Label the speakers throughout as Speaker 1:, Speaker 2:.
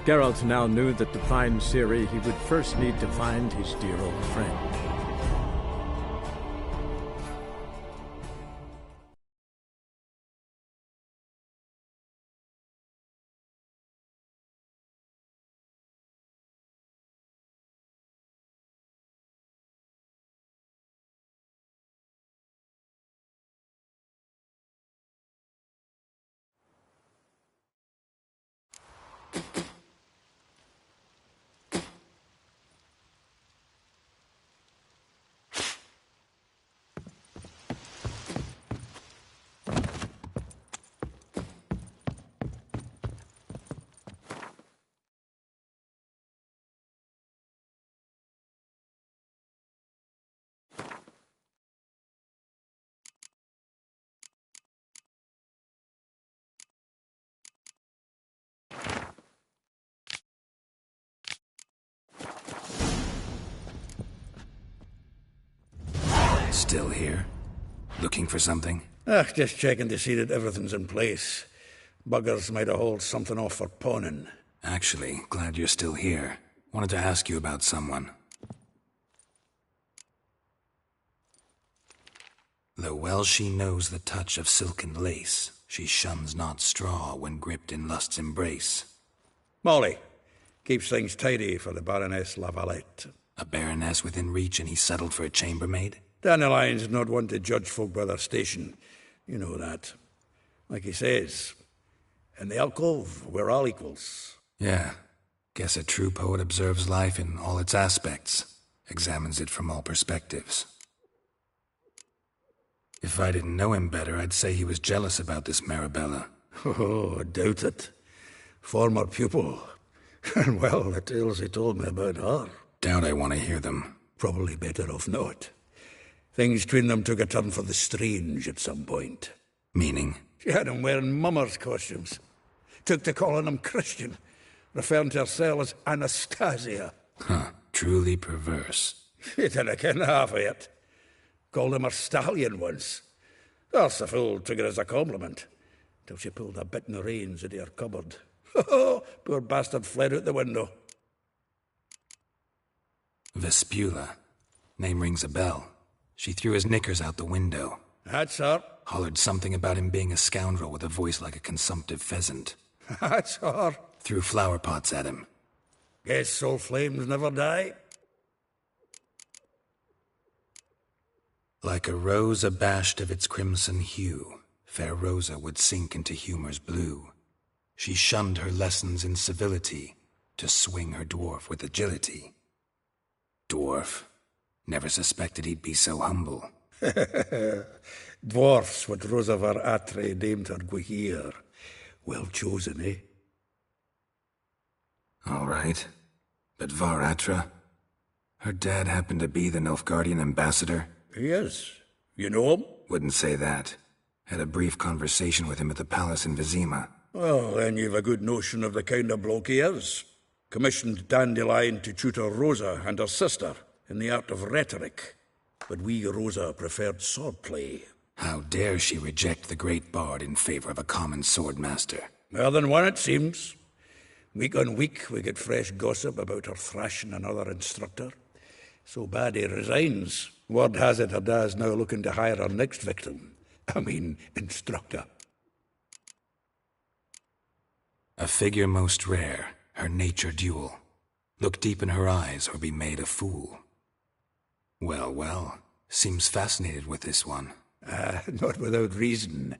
Speaker 1: Geralt now knew that to find Ciri, he would first need to find his dear old friend.
Speaker 2: Still here? Looking for something?
Speaker 3: Just checking to see that everything's in place. Buggers might have hauled something off for pawning.
Speaker 2: Actually, glad you're still here. Wanted to ask you about someone. Though well she knows the touch of silken lace, she shuns not straw when gripped in lust's embrace.
Speaker 3: Molly. Keeps things tidy for the Baroness Lavalette.
Speaker 2: A baroness within reach and he's settled for a chambermaid?
Speaker 3: Dandelion's not one to judge folk by their station. You know that. Like he says, in the alcove, we're all equals.
Speaker 2: Yeah. Guess a true poet observes life in all its aspects, examines it from all perspectives. If I didn't know him better, I'd say he was jealous about this Marabella.
Speaker 3: Oh, I doubt it. Former pupil. And well, the tales he told me about her.
Speaker 2: Doubt I want to hear them.
Speaker 3: Probably better off not. Things between them took a turn for the strange at some point.
Speaker 2: Meaning?
Speaker 3: She had him wearing mummers' costumes. Took to calling him Christian, referring to herself as Anastasia.
Speaker 2: Huh, truly perverse.
Speaker 3: She didn't ken half of it. Called him her stallion once. That's the fool took it as a compliment, till she pulled a bit in the reins into her cupboard. Poor bastard fled out the window.
Speaker 2: Vespula. Name rings a bell. She threw his knickers out the window.
Speaker 3: That's her.
Speaker 2: Hollered something about him being a scoundrel with a voice like a consumptive pheasant.
Speaker 3: That's her.
Speaker 2: Threw flower pots at him.
Speaker 3: Guess soul flames never die.
Speaker 2: Like a rose abashed of its crimson hue, fair Rosa would sink into humor's blue. She shunned her lessons in civility, to swing her dwarf with agility. Dwarf. Never suspected he'd be so humble.
Speaker 3: Dwarfs what Rosa var Atre deemed her Guihir. Well chosen, eh?
Speaker 2: All right. But Var Atra? Her dad happened to be the Nilfgaardian ambassador?
Speaker 3: He is. You know him?
Speaker 2: Wouldn't say that. Had a brief conversation with him at the palace in Vizima.
Speaker 3: Well, then you've a good notion of the kind of bloke he is. Commissioned Dandelion to tutor Rosa and her sister in the art of rhetoric. But we Rosa preferred swordplay.
Speaker 2: How dare she reject the great bard in favor of a common swordmaster?
Speaker 3: More than one, it seems. Week on week, we get fresh gossip about her thrashing another instructor. So bad he resigns. Word has it her dad's now looking to hire her next victim. Instructor.
Speaker 2: A figure most rare, her nature dual. Look deep in her eyes or be made a fool. Well, well, seems fascinated with this one.
Speaker 3: Not without reason.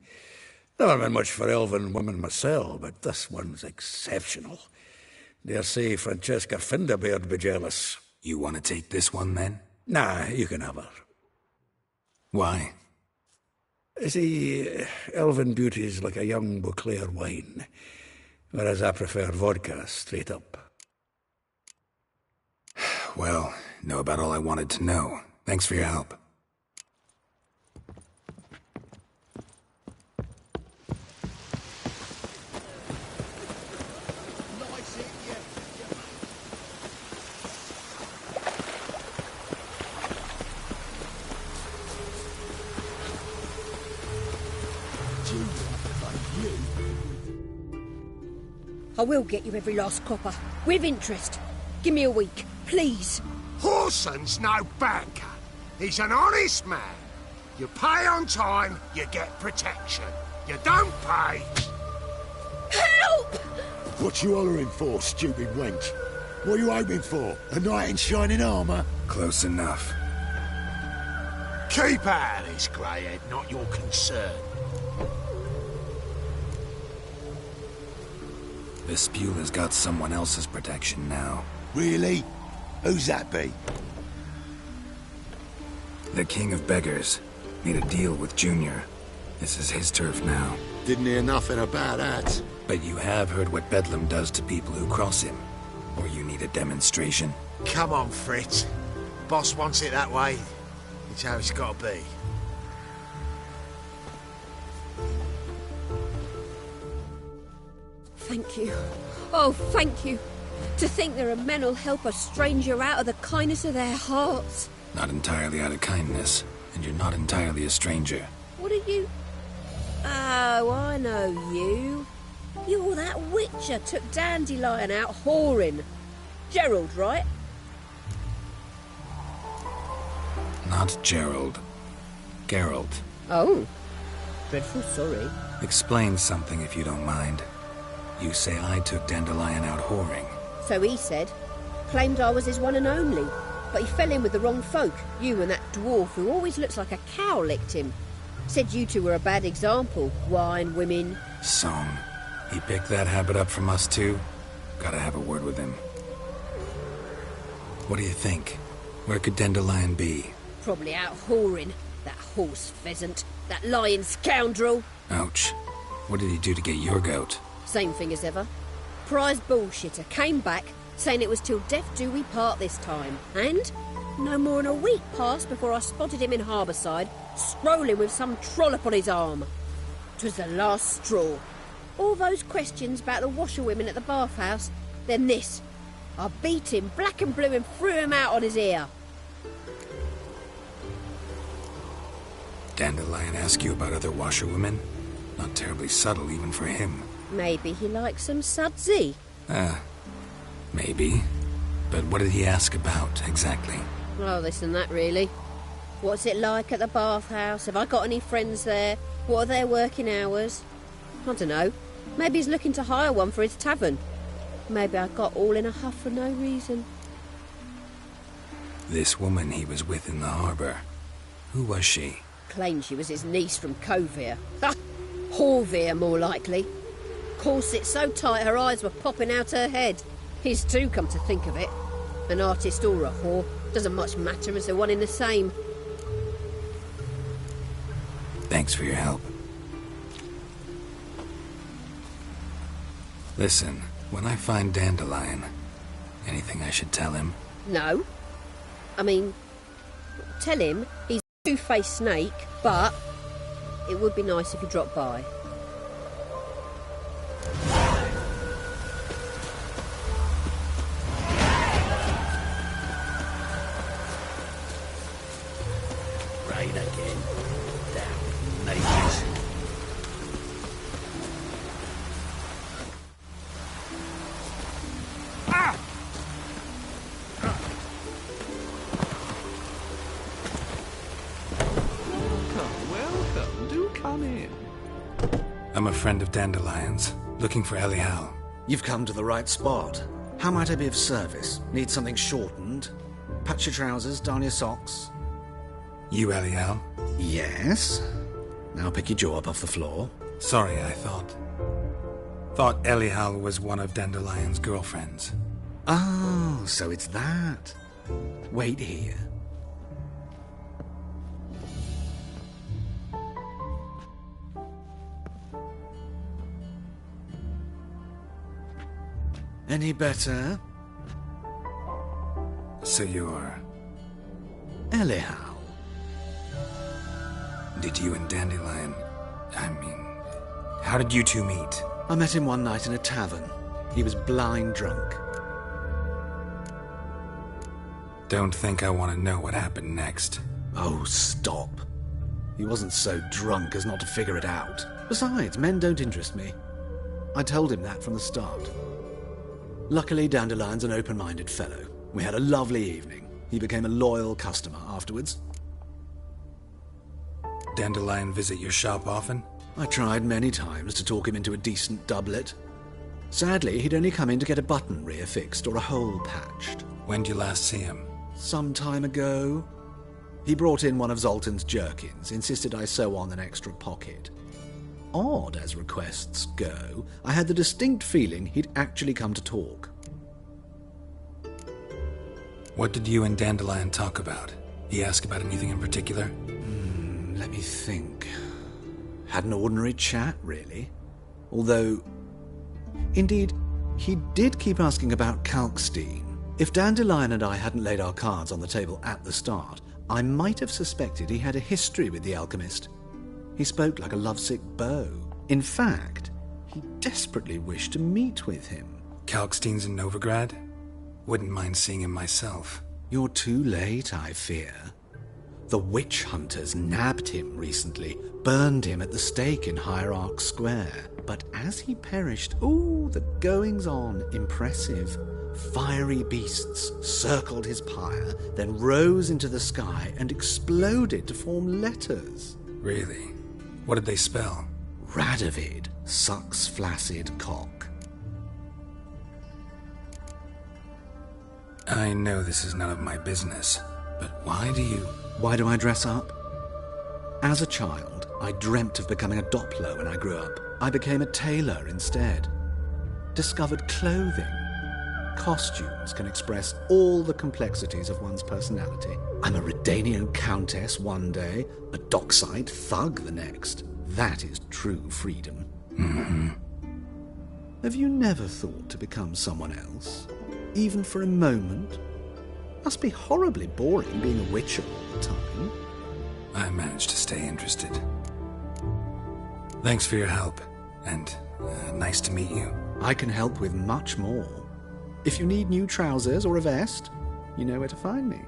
Speaker 3: Never been much for elven women myself, but this one's exceptional. Dare say Francesca Finderbeard be jealous.
Speaker 2: You want to take this one, then?
Speaker 3: Nah, you can have her.
Speaker 2: Why?
Speaker 3: See, elven beauty's like a young Beauclair wine, whereas I prefer vodka straight up.
Speaker 2: Well, know about all I wanted to know. Thanks for your help.
Speaker 4: I will get you every last copper, with interest. Give me a week, please.
Speaker 5: Horson's no banker. He's an honest man. You pay on time, you get protection. You don't pay...
Speaker 4: Help!
Speaker 6: What you hollering for, stupid wench? What are you hoping for? A knight in shining armour?
Speaker 2: Close enough.
Speaker 5: Keep out of this, greyhead, not your concern.
Speaker 2: Vespula's got someone else's protection now.
Speaker 6: Really? Who's that be?
Speaker 2: The King of Beggars made a deal with Junior. This is his turf now.
Speaker 6: Didn't hear nothing about that.
Speaker 2: But you have heard what Bedlam does to people who cross him. Or you need a demonstration?
Speaker 5: Come on, Fritz. Boss wants it that way. It's how it's got to be.
Speaker 4: Thank you. Oh, thank you. To think there are men who'll help a stranger out of the kindness of their hearts.
Speaker 2: Not entirely out of kindness, and you're not entirely a stranger.
Speaker 4: What are you... Oh, I know you. You're that witcher took Dandelion out whoring. Gerald, right?
Speaker 2: Not Gerald. Gerald.
Speaker 4: Oh. Dreadful sorry.
Speaker 2: Explain something if you don't mind. You say I took Dandelion out whoring.
Speaker 4: So he said. Claimed I was his one and only. But he fell in with the wrong folk. You and that dwarf who always looks like a cow licked him. Said you two were a bad example. Wine, women...
Speaker 2: Song. He picked that habit up from us too? Gotta have a word with him. What do you think? Where could Dandelion be?
Speaker 4: Probably out whoring. That horse pheasant. That lying scoundrel.
Speaker 2: Ouch. What did he do to get your goat?
Speaker 4: Same thing as ever. Prize bullshitter came back, saying it was till death do we part this time. And no more than a week passed before I spotted him in Harbourside, strolling with some trollop on his arm. 'Twas the last straw. All those questions about the washerwomen at the bathhouse, then this. I beat him black and blue and threw him out on his ear.
Speaker 2: Dandelion ask you about other washerwomen? Not terribly subtle even for him.
Speaker 4: Maybe he likes some sudsy.
Speaker 2: Maybe. But what did he ask about, exactly?
Speaker 4: Oh, this and that, really. What's it like at the bathhouse? Have I got any friends there? What are their working hours? I don't know. Maybe he's looking to hire one for his tavern. Maybe I got all in a huff for no reason.
Speaker 2: This woman he was with in the harbour. Who was she?
Speaker 4: Claimed she was his niece from Covere. Ha! Horvere, more likely. Corset so tight her eyes were popping out her head. His too, come to think of it. An artist or a whore. Doesn't much matter as they're one in the same.
Speaker 2: Thanks for your help. Listen, when I find Dandelion, anything I should tell him?
Speaker 4: No. I mean, tell him he's a two-faced snake, but it would be nice if he dropped by.
Speaker 3: Right again. Damn nightmares.
Speaker 7: Welcome. Do come in.
Speaker 2: I'm a friend of Dandelion's, looking for Elial.
Speaker 8: You've come to the right spot. How might I be of service? Need something shortened? Patch your trousers, darn your socks?
Speaker 2: You Elial?
Speaker 8: Yes. Now pick your jaw up off the floor.
Speaker 2: Sorry, I thought Elial was one of Dandelion's girlfriends.
Speaker 8: Oh, so it's that. Wait here. Any better?
Speaker 2: So you're...
Speaker 8: Elial.
Speaker 2: Did you and Dandelion... how did you two meet?
Speaker 8: I met him one night in a tavern. He was blind drunk.
Speaker 2: Don't think I want to know what happened next.
Speaker 8: Oh, stop. He wasn't so drunk as not to figure it out. Besides, men don't interest me. I told him that from the start. Luckily, Dandelion's an open-minded fellow. We had a lovely evening. He became a loyal customer afterwards.
Speaker 2: Dandelion visit your shop often?
Speaker 8: I tried many times to talk him into a decent doublet. Sadly, he'd only come in to get a button reaffixed or a hole patched.
Speaker 2: When did you last see him?
Speaker 8: Some time ago. He brought in one of Zoltan's jerkins, insisted I sew on an extra pocket. Odd as requests go, I had the distinct feeling he'd actually come to talk.
Speaker 2: What did you and Dandelion talk about? He ask about anything in particular?
Speaker 8: Let me think. Had an ordinary chat, really. Although, indeed, he did keep asking about Kalkstein. If Dandelion and I hadn't laid our cards on the table at the start, I might have suspected he had a history with the alchemist. He spoke like a lovesick beau. In fact, he desperately wished to meet with him.
Speaker 2: Kalkstein's in Novigrad? Wouldn't mind seeing him myself.
Speaker 8: You're too late, I fear. The witch hunters nabbed him recently, burned him at the stake in Hierarch Square. But as he perished, the goings-on impressive. Fiery beasts circled his pyre, then rose into the sky and exploded to form letters.
Speaker 2: Really? What did they spell?
Speaker 8: Radovid sucks flaccid cock.
Speaker 2: I know this is none of my business, but why do I
Speaker 8: dress up? As a child, I dreamt of becoming a Doppler when I grew up. I became a tailor instead. Discovered clothing. Costumes can express all the complexities of one's personality. I'm a Redanian countess one day, a dockside thug the next. That is true freedom.
Speaker 2: Mm-hmm.
Speaker 8: Have you never thought to become someone else? Even for a moment? Must be horribly boring being a witcher all the time.
Speaker 2: I managed to stay interested. Thanks for your help, and nice to meet you.
Speaker 8: I can help with much more. If you need new trousers or a vest, you know where to find me.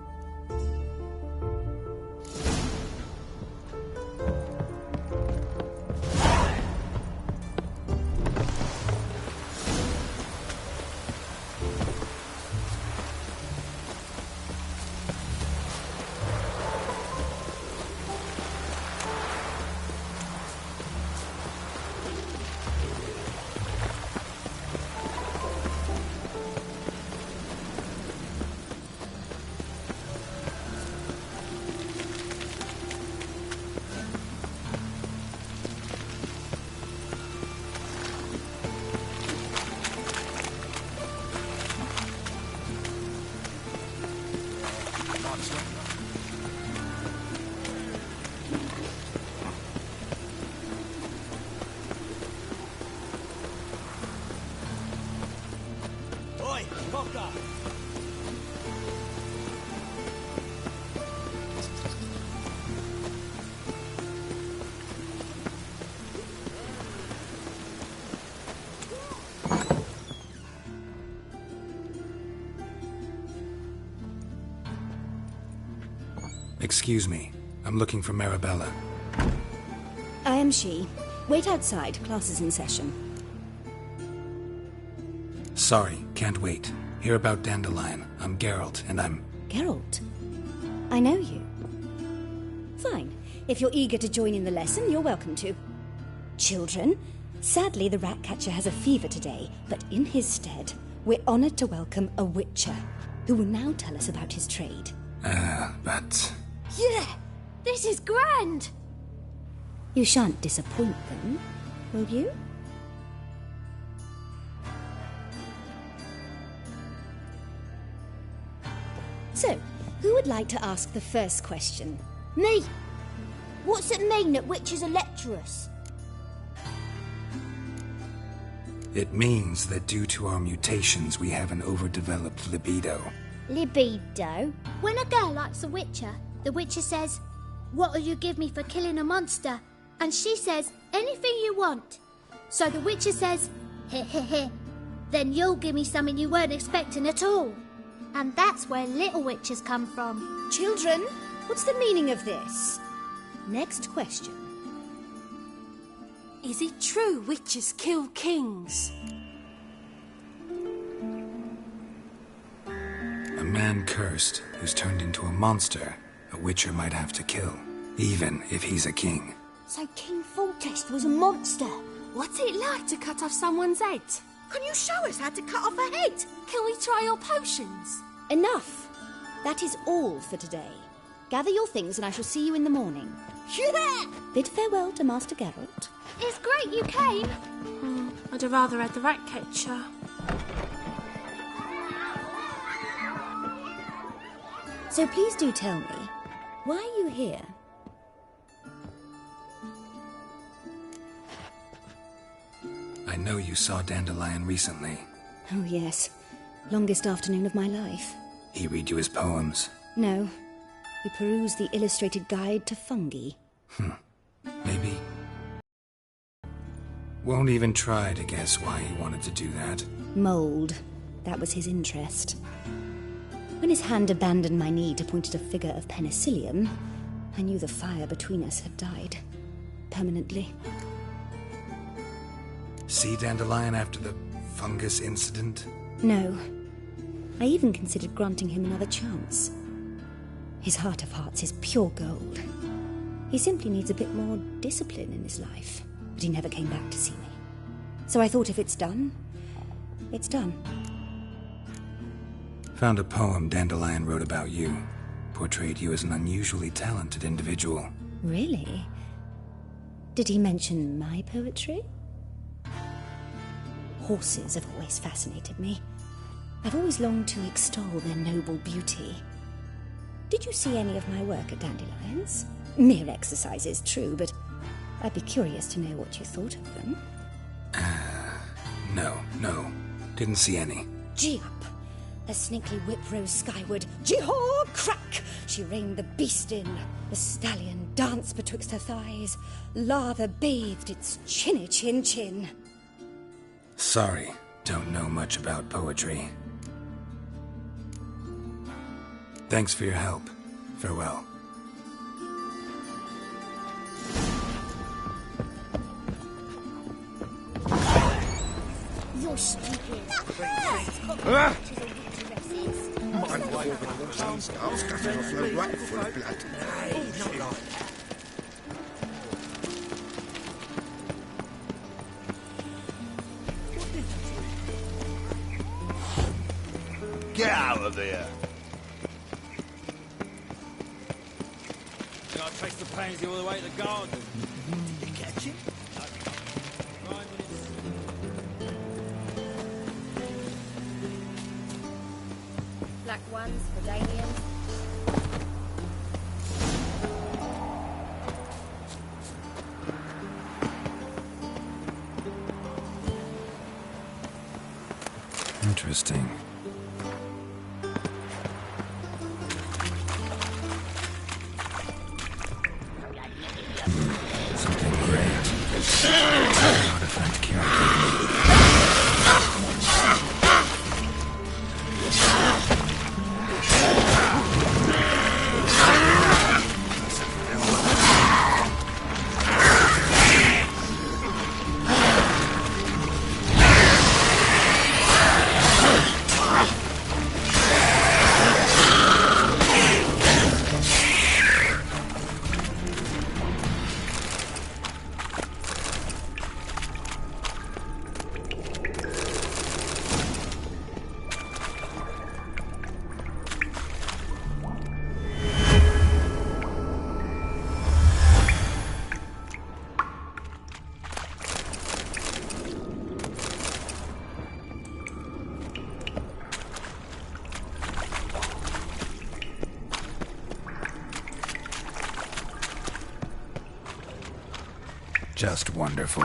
Speaker 2: Excuse me. I'm looking for Marabella.
Speaker 7: I am she. Wait outside. Class is in session.
Speaker 2: Sorry, can't wait. Hear about Dandelion. I'm Geralt, and I'm...
Speaker 7: Geralt? I know you. Fine. If you're eager to join in the lesson, you're welcome to. Children, sadly the Ratcatcher has a fever today, but in his stead, we're honoured to welcome a Witcher, who will now tell us about his trade.
Speaker 2: But...
Speaker 9: Yeah! This is grand!
Speaker 7: You shan't disappoint them, will you? So, who would like to ask the first question?
Speaker 9: Me! What's it mean that witches are lecturers?
Speaker 2: It means that due to our mutations, we have an overdeveloped libido.
Speaker 9: Libido? When a girl likes a witcher, the witcher says, "What'll you give me for killing a monster?" And she says, "Anything you want." So the witcher says, "Heh heh heh, then you'll give me something you weren't expecting at all." And that's where little witches come from.
Speaker 7: Children, what's the meaning of this? Next question.
Speaker 9: Is it true witches kill kings?
Speaker 2: man cursed who's turned into a monster a witcher might have to kill, even if he's a king.
Speaker 9: So King Foltest was a monster.
Speaker 10: What's it like to cut off someone's head?
Speaker 4: Can you show us how to cut off a head?
Speaker 10: Can we try your potions?
Speaker 7: Enough. That is all for today. Gather your things and I shall see you in the morning.
Speaker 4: Yeah!
Speaker 7: Bid farewell to Master Geralt.
Speaker 9: It's great you came.
Speaker 10: I'd have rather had the rat catcher.
Speaker 7: So please do tell me, why are you here?
Speaker 2: I know you saw Dandelion recently.
Speaker 7: Oh yes, longest afternoon of my life.
Speaker 2: He read you his poems.
Speaker 7: No, we perused the illustrated guide to fungi.
Speaker 2: Maybe. Won't even try to guess why he wanted to do that.
Speaker 7: Mold. That was his interest. When his hand abandoned my knee to point at a figure of penicillium, I knew the fire between us had died. Permanently.
Speaker 2: See Dandelion after the fungus incident?
Speaker 7: No. I even considered granting him another chance. His heart of hearts is pure gold. He simply needs a bit more discipline in his life. But he never came back to see me. So I thought if it's done, it's done.
Speaker 2: Found a poem Dandelion wrote about you. Portrayed you as an unusually talented individual.
Speaker 7: Really? Did he mention my poetry? Horses have always fascinated me. I've always longed to extol their noble beauty. Did you see any of my work at Dandelion's? Mere exercises, true, but I'd be curious to know what you thought of them.
Speaker 2: No. Didn't see any.
Speaker 7: Gee up! A snaky whip rose skyward. Gee-haw! Crack! She reined the beast in. The stallion danced betwixt her thighs. Lather bathed its chinny chin.
Speaker 2: Sorry, don't know much about poetry. Thanks for your help. Farewell.
Speaker 9: You're stupid.
Speaker 5: Get out of there!
Speaker 11: Can I trace the pansy all the way to the garden?
Speaker 5: Did you catch it?
Speaker 10: Black ones for Damien.
Speaker 2: Interesting. Something great. Artifact character. Just wonderful.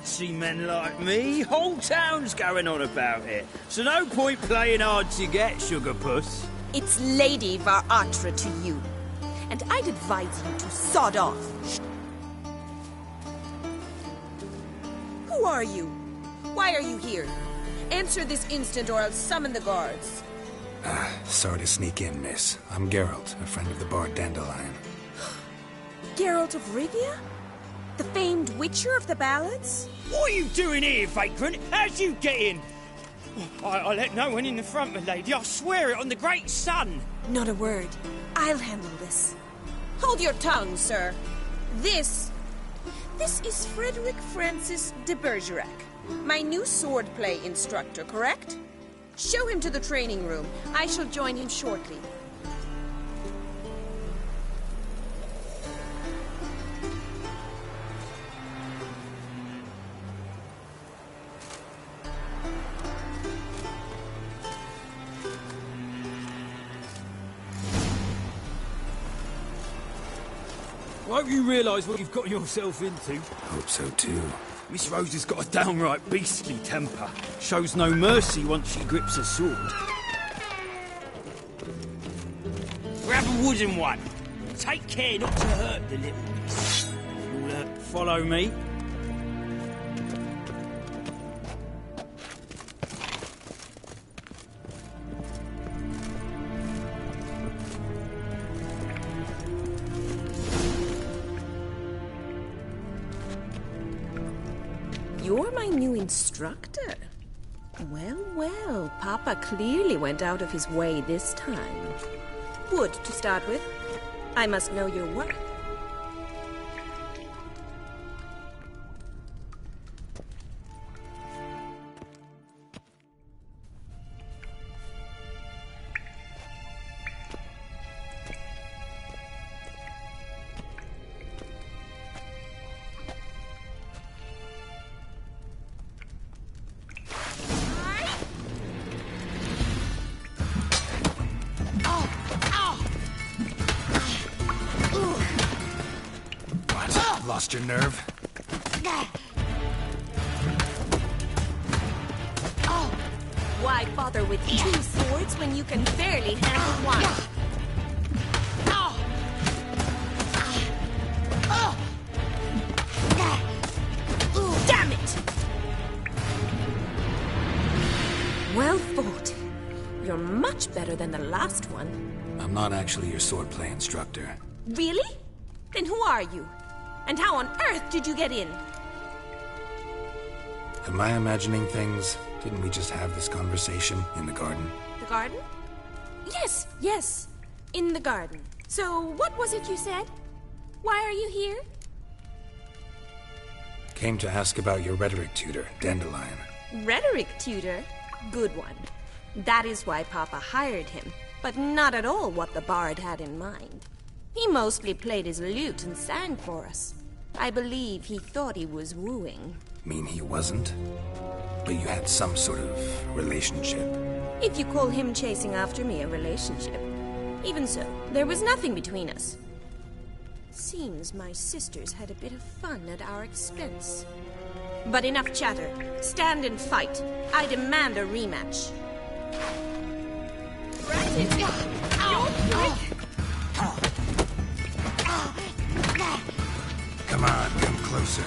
Speaker 11: See men like me, whole town's going on about it. So no point playing hard to get, sugar puss.
Speaker 12: It's Lady Varatra to you. And I'd advise you to sod off. Who are you? Why are you here? Answer this instant or I'll summon the guards.
Speaker 2: Sorry to sneak in, miss. I'm Geralt, a friend of the bard Dandelion.
Speaker 12: Geralt of Rivia? The famed witcher of the ballads?
Speaker 11: What are you doing here, vagrant? How'd you get in? I let no one in the front, my lady. I swear it on the great sun.
Speaker 12: Not a word. I'll handle this. Hold your tongue, sir. This is Frederick Francis de Bergerac, my new swordplay instructor, correct? Show him to the training room. I shall join him shortly.
Speaker 11: I hope you realise what you've got yourself into.
Speaker 2: Hope so too.
Speaker 11: Miss Rose has got a downright beastly temper. Shows no mercy once she grips a sword. Grab a wooden one. Take care not to hurt the little miss. You'll follow me.
Speaker 12: You're my new instructor? Well, well, Papa clearly went out of his way this time. Wood, to start with. I must know your work.
Speaker 2: Lost your nerve?
Speaker 12: Why bother with two swords when you can barely handle one? Damn it! Well fought. You're much better than the last one.
Speaker 2: I'm not actually your swordplay instructor.
Speaker 12: Really? Then who are you? And how on earth did you get in?
Speaker 2: Am I imagining things? Didn't we just have this conversation in the garden?
Speaker 12: The garden? Yes, yes. In the garden. So, what was it you said? Why are you here?
Speaker 2: Came to ask about your rhetoric tutor, Dandelion.
Speaker 12: Rhetoric tutor? Good one. That is why Papa hired him, but not at all what the bard had in mind. He mostly played his lute and sang for us. I believe he thought he was wooing.
Speaker 2: Mean he wasn't? But you had some sort of relationship.
Speaker 12: If you call him chasing after me a relationship. Even so, there was nothing between us. Seems my sisters had a bit of fun at our expense. But enough chatter. Stand and fight. I demand a rematch. Ratted! You're quick!
Speaker 2: Come on, come closer.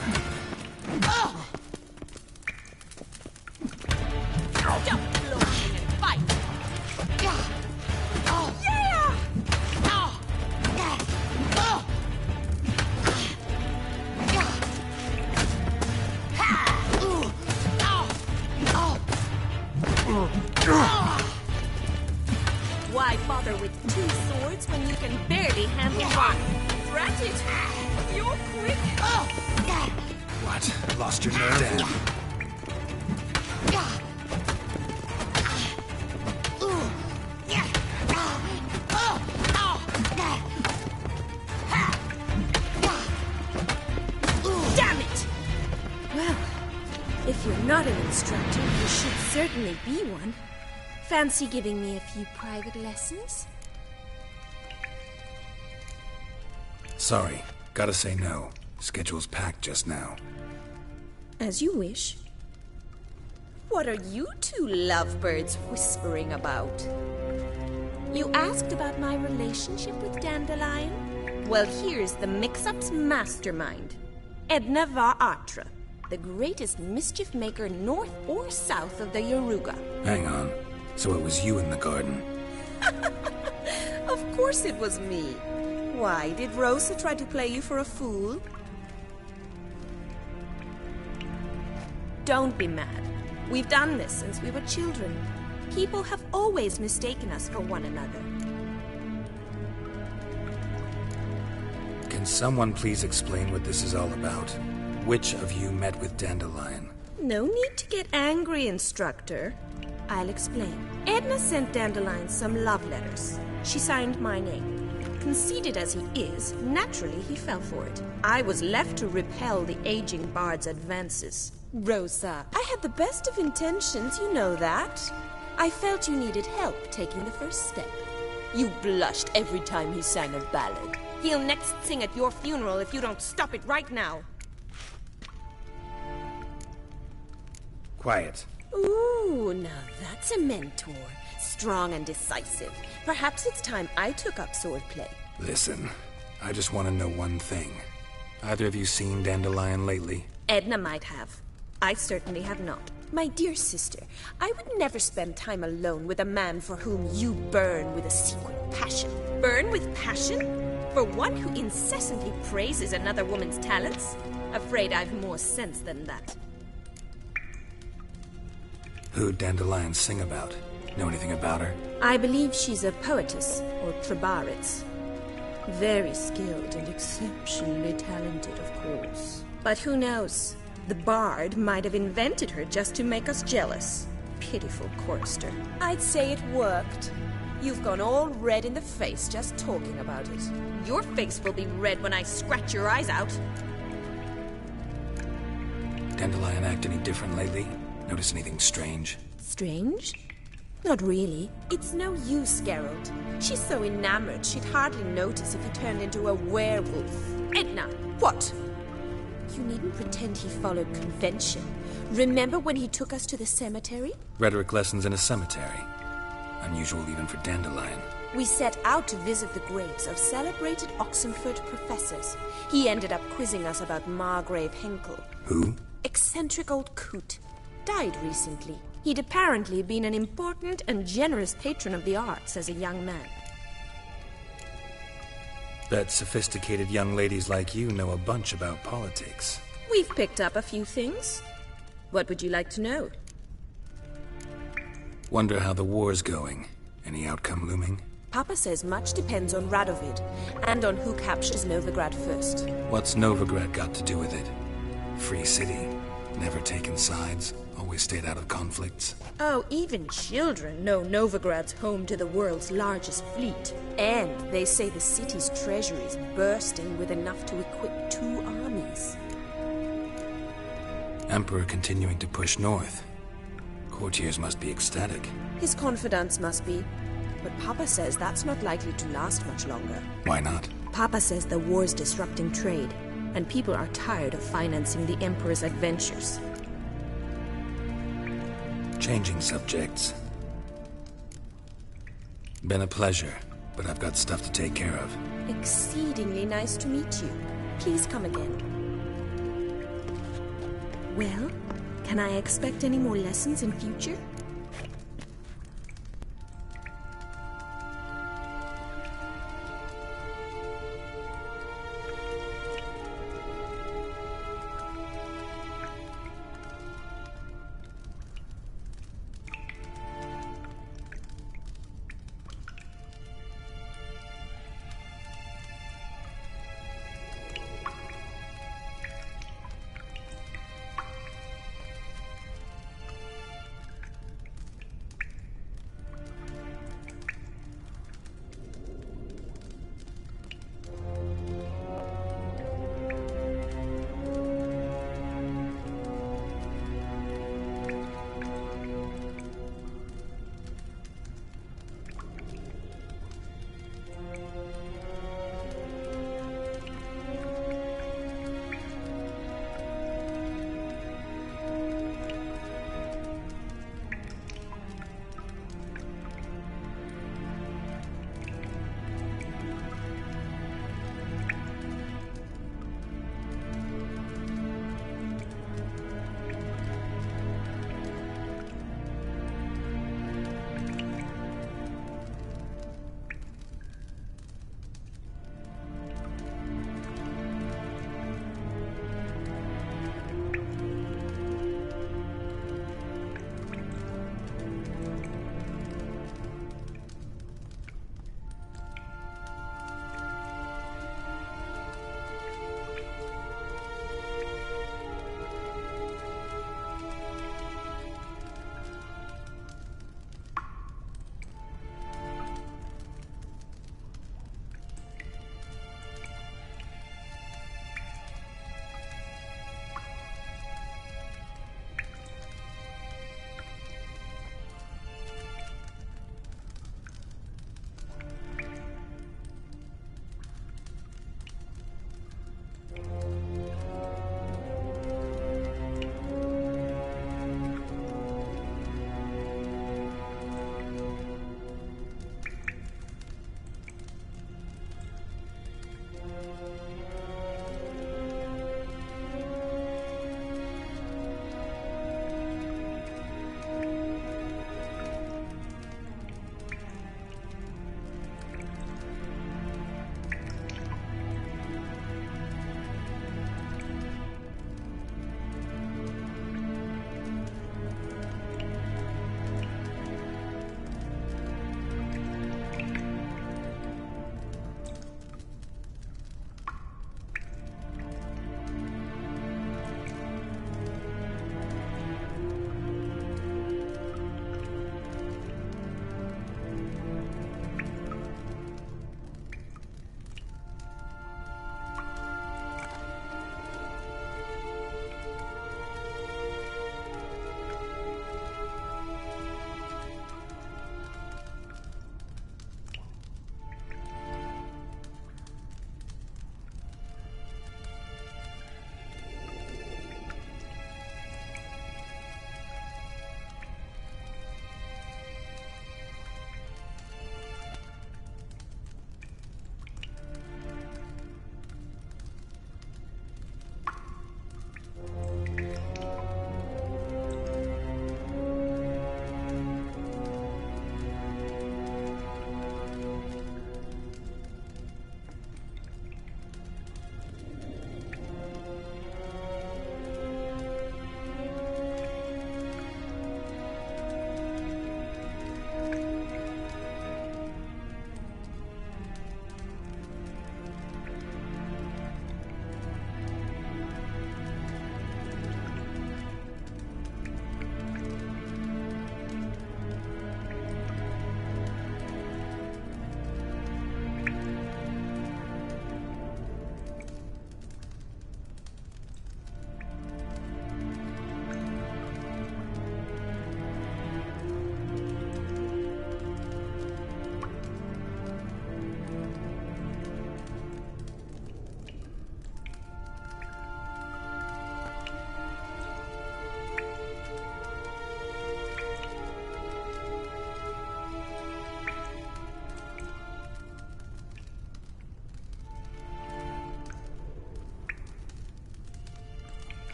Speaker 12: Stop floating and fight! Yeah! Why bother with two swords when you can barely handle one? Drat it! You're quick!
Speaker 2: What? Lost your nerve? Damn.
Speaker 12: Damn it! Well, if you're not an instructor, you should certainly be one. Fancy giving me a few private lessons?
Speaker 2: Sorry, gotta say no. Schedule's packed just now.
Speaker 12: As you wish. What are you two lovebirds whispering about? You asked about my relationship with Dandelion? Well, here's the mix-up's mastermind. Edna Va Atra, the greatest mischief maker north or south of the Yaruga.
Speaker 2: Hang on. So it was you in the garden?
Speaker 12: Of course it was me. Why, did Rosa try to play you for a fool? Don't be mad. We've done this since we were children. People have always mistaken us for one another.
Speaker 2: Can someone please explain what this is all about? Which of you met with Dandelion?
Speaker 12: No need to get angry, Instructor. I'll explain. Edna sent Dandelion some love letters. She signed my name. Conceited as he is, naturally he fell for it. I was left to repel the aging bard's advances. Rosa, I had the best of intentions, you know that. I felt you needed help taking the first step. You blushed every time he sang a ballad. He'll next sing at your funeral if you don't stop it right now.
Speaker 2: Quiet.
Speaker 12: Ooh, now that's a mentor. Strong and decisive. Perhaps it's time I took up swordplay.
Speaker 2: Listen, I just want to know one thing. Either of you seen Dandelion lately?
Speaker 12: Edna might have. I certainly have not. My dear sister, I would never spend time alone with a man for whom you burn with a secret passion. Burn with passion? For one who incessantly praises another woman's talents? Afraid I've more sense than that.
Speaker 2: Who'd Dandelion sing about? Know anything about her?
Speaker 12: I believe she's a poetess, or trabaritz. Very skilled and exceptionally talented, of course. But who knows? The bard might have invented her just to make us jealous. Pitiful chorister. I'd say it worked. You've gone all red in the face just talking about it. Your face will be red when I scratch your eyes out.
Speaker 2: Dandelion act any different lately? Notice anything strange?
Speaker 12: Strange? Not really. It's no use, Geralt. She's so enamored she'd hardly notice if he turned into a werewolf. Edna, what? You needn't pretend he followed convention. Remember when he took us to the cemetery?
Speaker 2: Rhetoric lessons in a cemetery. Unusual even for Dandelion.
Speaker 12: We set out to visit the graves of celebrated Oxenford professors. He ended up quizzing us about Margrave Henkel.
Speaker 2: Who?
Speaker 12: Eccentric old coot. Died recently. He'd apparently been an important and generous patron of the arts as a young man.
Speaker 2: Bet sophisticated young ladies like you know a bunch about politics.
Speaker 12: We've picked up a few things. What would you like to know?
Speaker 2: Wonder how the war's going. Any outcome looming?
Speaker 12: Papa says much depends on Radovid, and on who captures Novigrad first.
Speaker 2: What's Novigrad got to do with it? Free city. Never taken sides. Always stayed out of conflicts.
Speaker 12: Oh, even children know Novigrad's home to the world's largest fleet. And they say the city's treasury is bursting with enough to equip 2 armies.
Speaker 2: Emperor continuing to push north. Courtiers must be ecstatic.
Speaker 12: His confidants must be. But Papa says that's not likely to last much longer.
Speaker 2: Why not?
Speaker 12: Papa says the war's disrupting trade, and people are tired of financing the Emperor's adventures.
Speaker 2: Changing subjects. Been a pleasure, but I've got stuff to take care of.
Speaker 12: Exceedingly nice to meet you. Please come again. Well, can I expect any more lessons in future?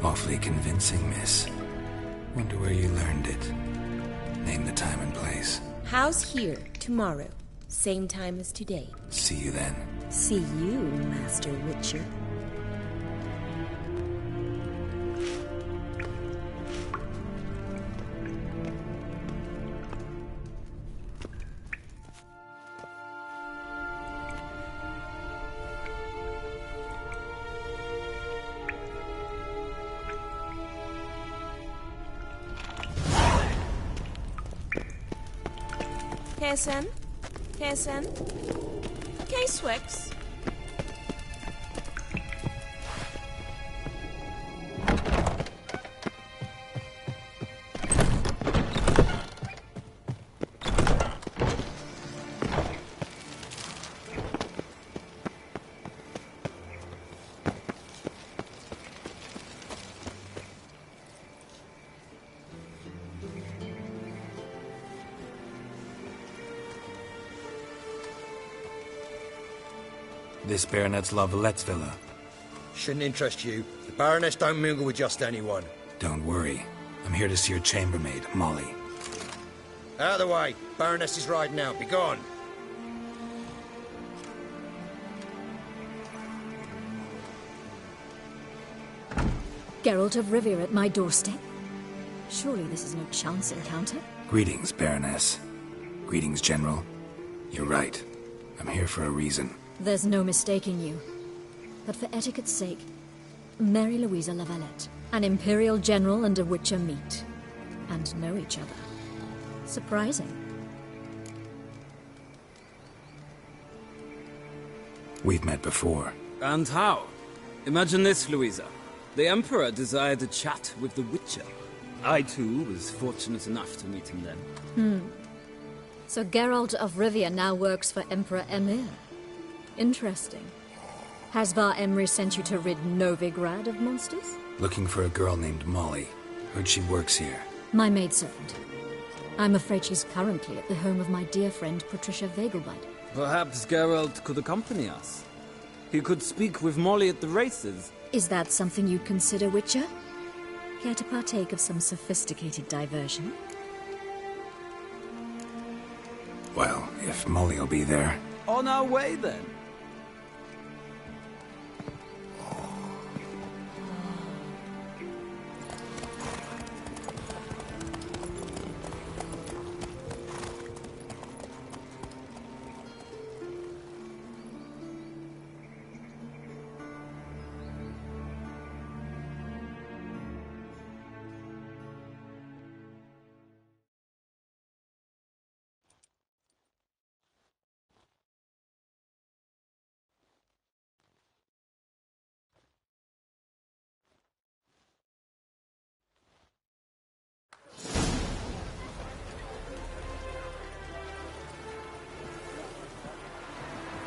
Speaker 2: Awfully convincing, miss. Wonder where you learned it. Name the time and place.
Speaker 12: House here, tomorrow. Same time as today.
Speaker 2: See you then.
Speaker 12: See you, Master Witcher. Kessen? K-Swix?
Speaker 2: This Baronet's La Valette's villa.
Speaker 13: Shouldn't interest you. The Baroness don't mingle with just anyone.
Speaker 2: Don't worry. I'm here to see your chambermaid, Molly.
Speaker 13: Out of the way. Baroness is riding out. Be gone.
Speaker 7: Geralt of Rivia at my doorstep? Surely this is no chance encounter?
Speaker 2: Greetings, Baroness. Greetings, General. You're right. I'm here for a reason.
Speaker 7: There's no mistaking you. But for etiquette's sake, Mary Louisa La Valette, an Imperial General and a Witcher meet. And know each other. Surprising.
Speaker 2: We've met before.
Speaker 14: And how? Imagine this, Louisa. The Emperor desired a chat with the Witcher. I, too, was fortunate enough to meet him then.
Speaker 7: So Geralt of Rivia now works for Emperor Emir. Interesting. Has Var Emry sent you to rid Novigrad of monsters?
Speaker 2: Looking for a girl named Molly. Heard she works here.
Speaker 7: My maidservant. I'm afraid she's currently at the home of my dear friend Patricia Vegelbud.
Speaker 14: Perhaps Geralt could accompany us. He could speak with Molly at the races.
Speaker 7: Is that something you'd consider, Witcher? Care to partake of some sophisticated diversion?
Speaker 2: Well, if Molly'll be there.
Speaker 14: On our way, then.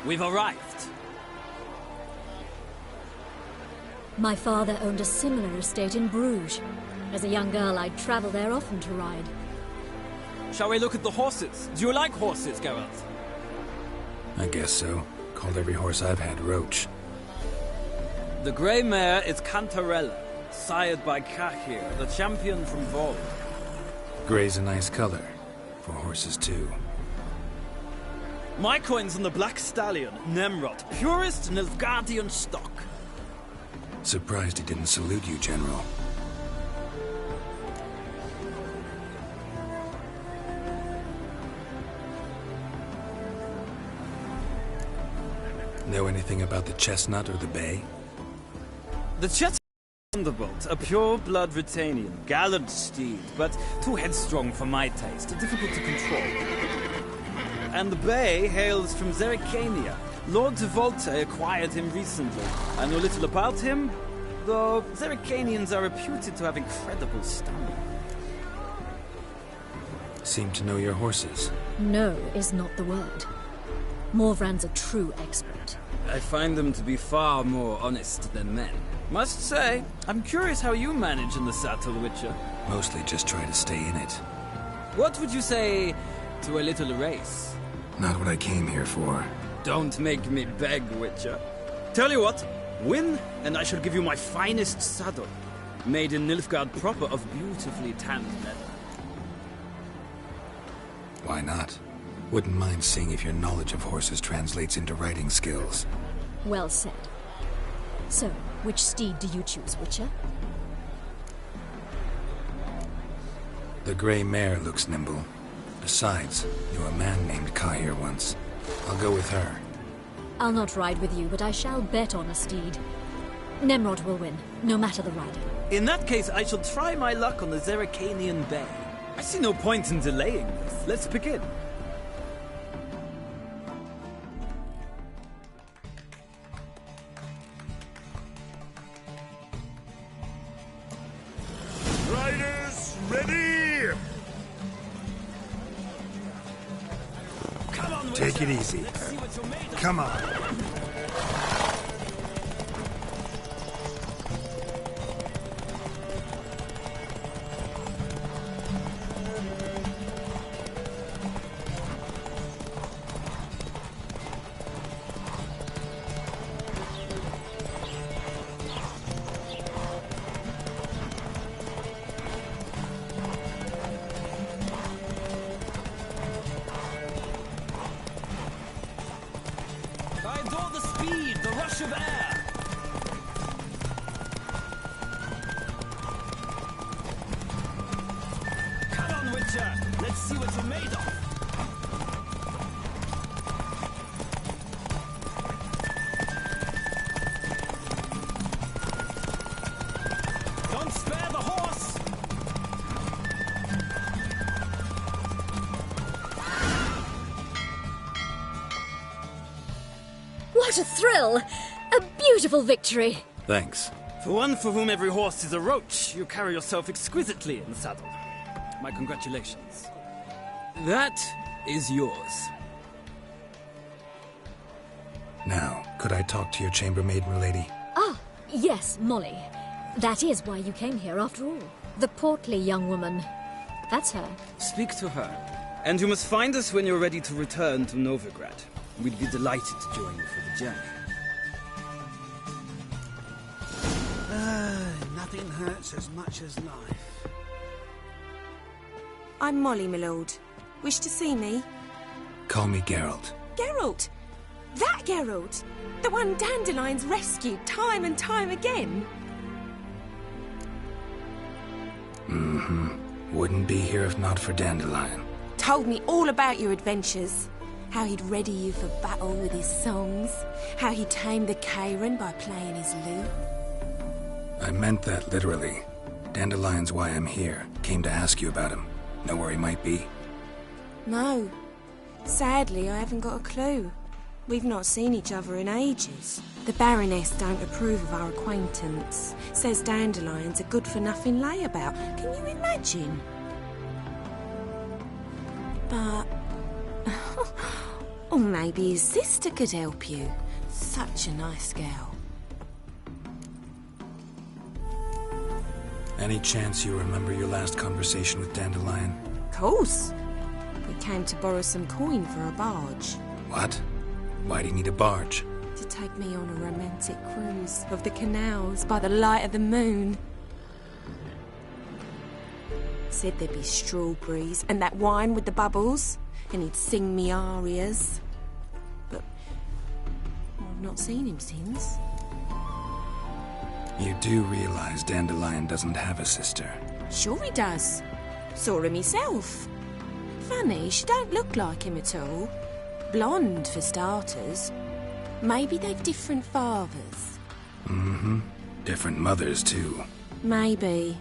Speaker 14: We've arrived.
Speaker 7: My father owned a similar estate in Bruges. As a young girl, I'd travel there often to ride.
Speaker 14: Shall we look at the horses? Do you like horses, Geralt?
Speaker 2: I guess so. Called every horse I've had Roach.
Speaker 14: The grey mare is Cantarella, sired by Cahir, the champion from Vol.
Speaker 2: Grey's a nice color. For horses, too.
Speaker 14: My coin's on the Black Stallion, Nemrod, purest Nilfgaardian stock.
Speaker 2: Surprised he didn't salute you, General. Know anything about the chestnut or the bay?
Speaker 14: The chestnut Thunderbolt, a pure-blood Britannian, gallant steed, but too headstrong for my taste, difficult to control. And the bay hails from Zerrikania. Lord de Volte acquired him recently. I know little about him, though Zerrikanians are reputed to have incredible stamina.
Speaker 2: Seem to know your horses.
Speaker 7: No is not the word. Morvran's a true expert.
Speaker 14: I find them to be far more honest than men. Must say, I'm curious how you manage in the saddle, Witcher.
Speaker 2: Mostly just try to stay in it.
Speaker 14: What would you say to a little race?
Speaker 2: Not what I came here for.
Speaker 14: Don't make me beg, Witcher. Tell you what, win, and I shall give you my finest saddle. Made in Nilfgaard proper of beautifully tanned leather.
Speaker 2: Why not? Wouldn't mind seeing if your knowledge of horses translates into riding skills.
Speaker 15: Well said. So, which steed do you choose, Witcher?
Speaker 2: The grey mare looks nimble. Besides, knew a man named Kahir once. I'll go with her.
Speaker 15: I'll not ride with you, but I shall bet on a steed. Nemrod will win, no matter the riding.
Speaker 14: In that case, I shall try my luck on the Zeracanian Bay. I see no point in delaying this. Let's begin.
Speaker 6: Riders, ready!
Speaker 14: Come on,
Speaker 2: Take it easy. Come on.
Speaker 14: I adore the speed, the rush of air. Come on, Witcher. Let's see what you're made of. Don't spare the horse.
Speaker 15: What a thrill! A beautiful victory!
Speaker 2: Thanks.
Speaker 14: For one for whom every horse is a roach, you carry yourself exquisitely in the saddle. My congratulations. That is yours.
Speaker 2: Now, could I talk to your chambermaid, milady?
Speaker 15: Ah, yes, Molly. That is why you came here after all. The portly young woman. That's her.
Speaker 14: Speak to her. And you must find us when you're ready to return to Novigrad. We'd be delighted to join you for the journey.
Speaker 16: Nothing hurts as much as life.
Speaker 12: I'm Molly, my lord. Wish to see me?
Speaker 2: Call me Geralt.
Speaker 12: Geralt! That Geralt! The one Dandelion's rescued time and time again!
Speaker 2: Mm-hmm. Wouldn't be here if not for Dandelion.
Speaker 12: Told me all about your adventures. How he'd ready you for battle with his songs. How he tamed the Karen by playing his lute.
Speaker 2: I meant that literally. Dandelion's why I'm here. Came to ask you about him. Know where he might be?
Speaker 12: No. Sadly, I haven't got a clue. We've not seen each other in ages. The Baroness don't approve of our acquaintance. Says Dandelion's a good-for-nothing layabout. Can you imagine? But... or maybe his sister could help you. Such a nice girl.
Speaker 2: Any chance you remember your last conversation with Dandelion?
Speaker 12: Course. We came to borrow some coin for a barge.
Speaker 2: What? Why do you need a barge?
Speaker 12: To take me on a romantic cruise of the canals by the light of the moon. Said there'd be strawberries and that wine with the bubbles, and he'd sing me arias. But I've not seen him since.
Speaker 2: You do realize Dandelion doesn't have a sister?
Speaker 12: Sure he does. Saw him himself. Funny, she don't look like him at all. Blonde, for starters. Maybe they've different fathers.
Speaker 2: Mm-hmm. Different mothers, too.
Speaker 12: Maybe.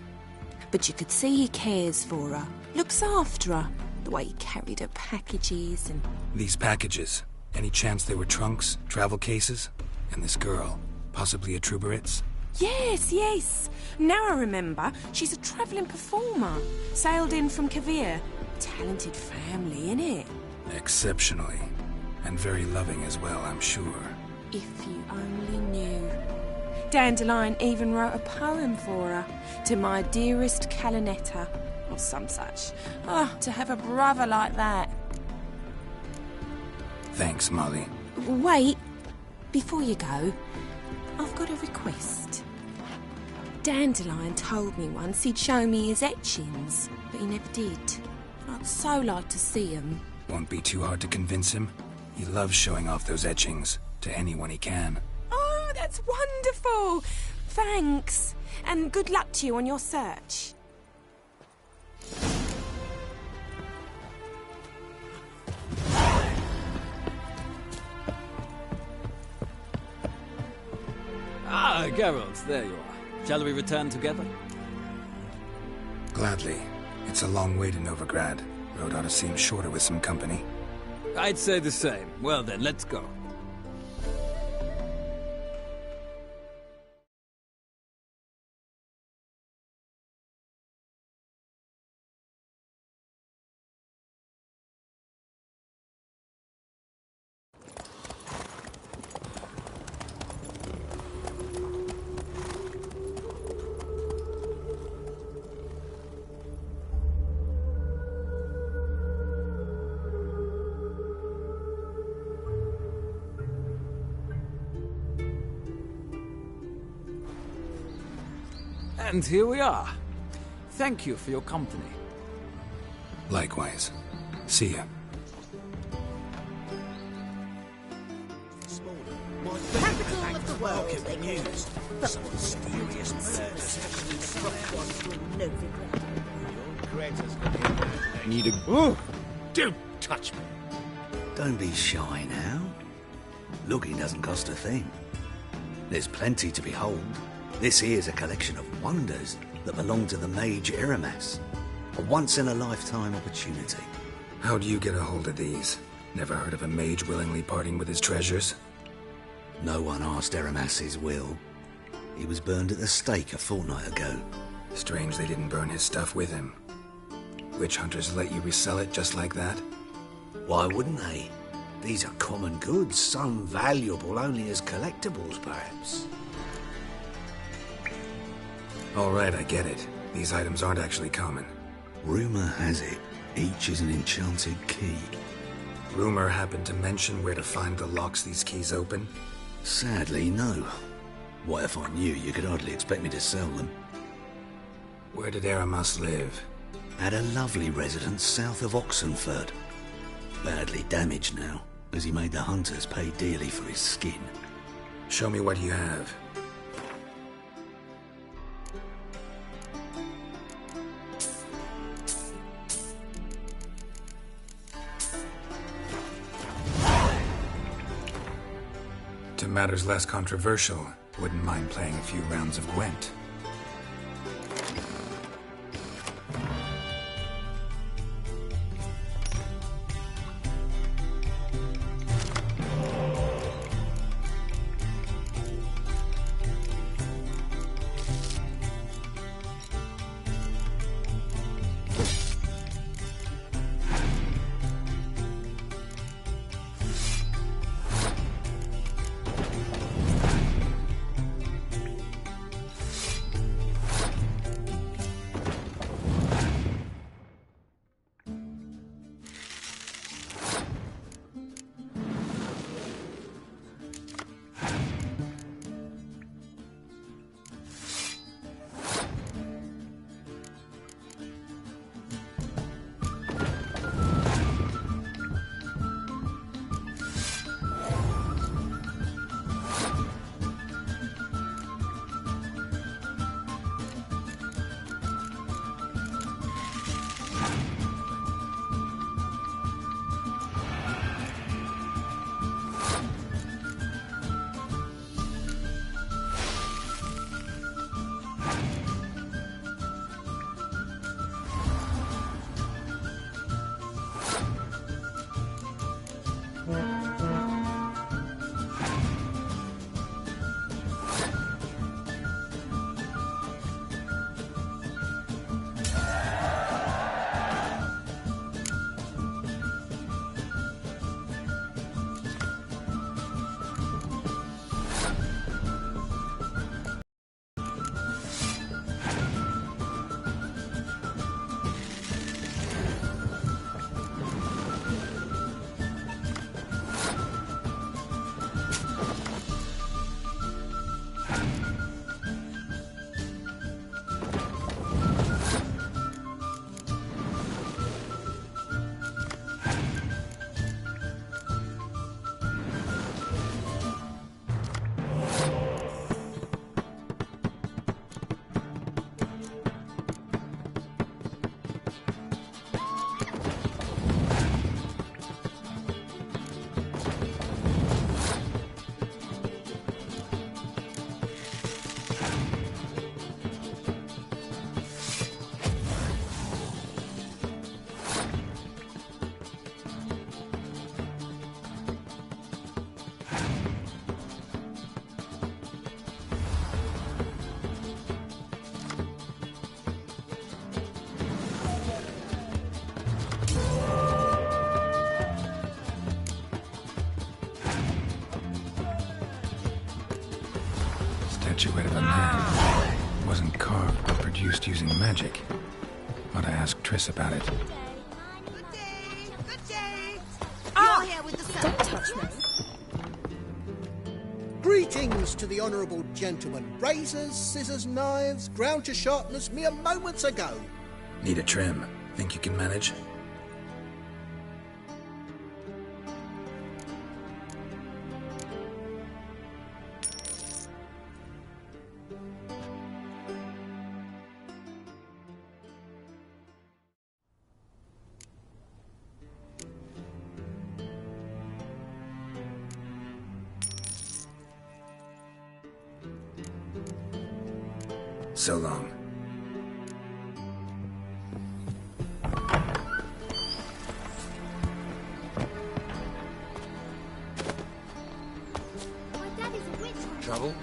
Speaker 12: But you could see he cares for her. Looks after her. The way he carried her packages and...
Speaker 2: These packages? Any chance they were trunks, travel cases? And this girl? Possibly a Truberitz?
Speaker 12: Yes, yes. Now I remember. She's a travelling performer. Sailed in from Kavir. Talented family, innit?
Speaker 2: Exceptionally. And very loving as well, I'm sure.
Speaker 12: If you only knew. Dandelion even wrote a poem for her. To my dearest Calinetta. Or some such. Oh, to have a brother like that.
Speaker 2: Thanks, Molly.
Speaker 12: Wait. Before you go, I've got a request.
Speaker 17: Dandelion told me once he'd show me his etchings, but he never did. I'd so like to see them.
Speaker 2: Won't be too hard to convince him. He loves showing off those etchings to anyone he can.
Speaker 17: Oh, that's wonderful! Thanks, and good luck to you on your search.
Speaker 14: Ah, Geralt, there you are. Shall we return together?
Speaker 2: Gladly. It's a long way to Novigrad. Road ought to seem shorter with some company.
Speaker 14: I'd say the same. Well then, let's go. And here we are. Thank you for your company.
Speaker 2: Likewise. See ya.
Speaker 4: Capital of the world, they call it. But some mysterious murders happening in Novigrad.
Speaker 13: Need a... Oh! Don't touch me.
Speaker 18: Don't be shy now. Looking doesn't cost a thing. There's plenty to behold. This here's a collection of wonders that belong to the mage Eramas. A once-in-a-lifetime opportunity.
Speaker 2: How'd you get a hold of these? Never heard of a mage willingly parting with his treasures?
Speaker 18: No one asked Eramas' will. He was burned at the stake a fortnight ago.
Speaker 2: Strange they didn't burn his stuff with him. Witch hunters let you resell it just like that?
Speaker 18: Why wouldn't they? These are common goods, some valuable only as collectibles, perhaps.
Speaker 2: All right, I get it. These items aren't actually common.
Speaker 18: Rumor has it, each is an enchanted key.
Speaker 2: Rumor happened to mention where to find the locks these keys open?
Speaker 18: Sadly, no. What if I knew, you could hardly expect me to sell them.
Speaker 2: Where did Eramas live?
Speaker 18: At a lovely residence south of Oxenford. Badly damaged now, as he made the hunters pay dearly for his skin.
Speaker 2: Show me what you have. To matters less controversial, wouldn't mind playing a few rounds of Gwent. statuette of a man. It wasn't carved but produced using magic. Ought to ask Triss about it.
Speaker 15: Don't touch me.
Speaker 19: Greetings to the honourable gentleman. Razors, scissors, knives, ground to sharpness mere moments ago.
Speaker 2: Need a trim. Think you can manage? So long. Trouble?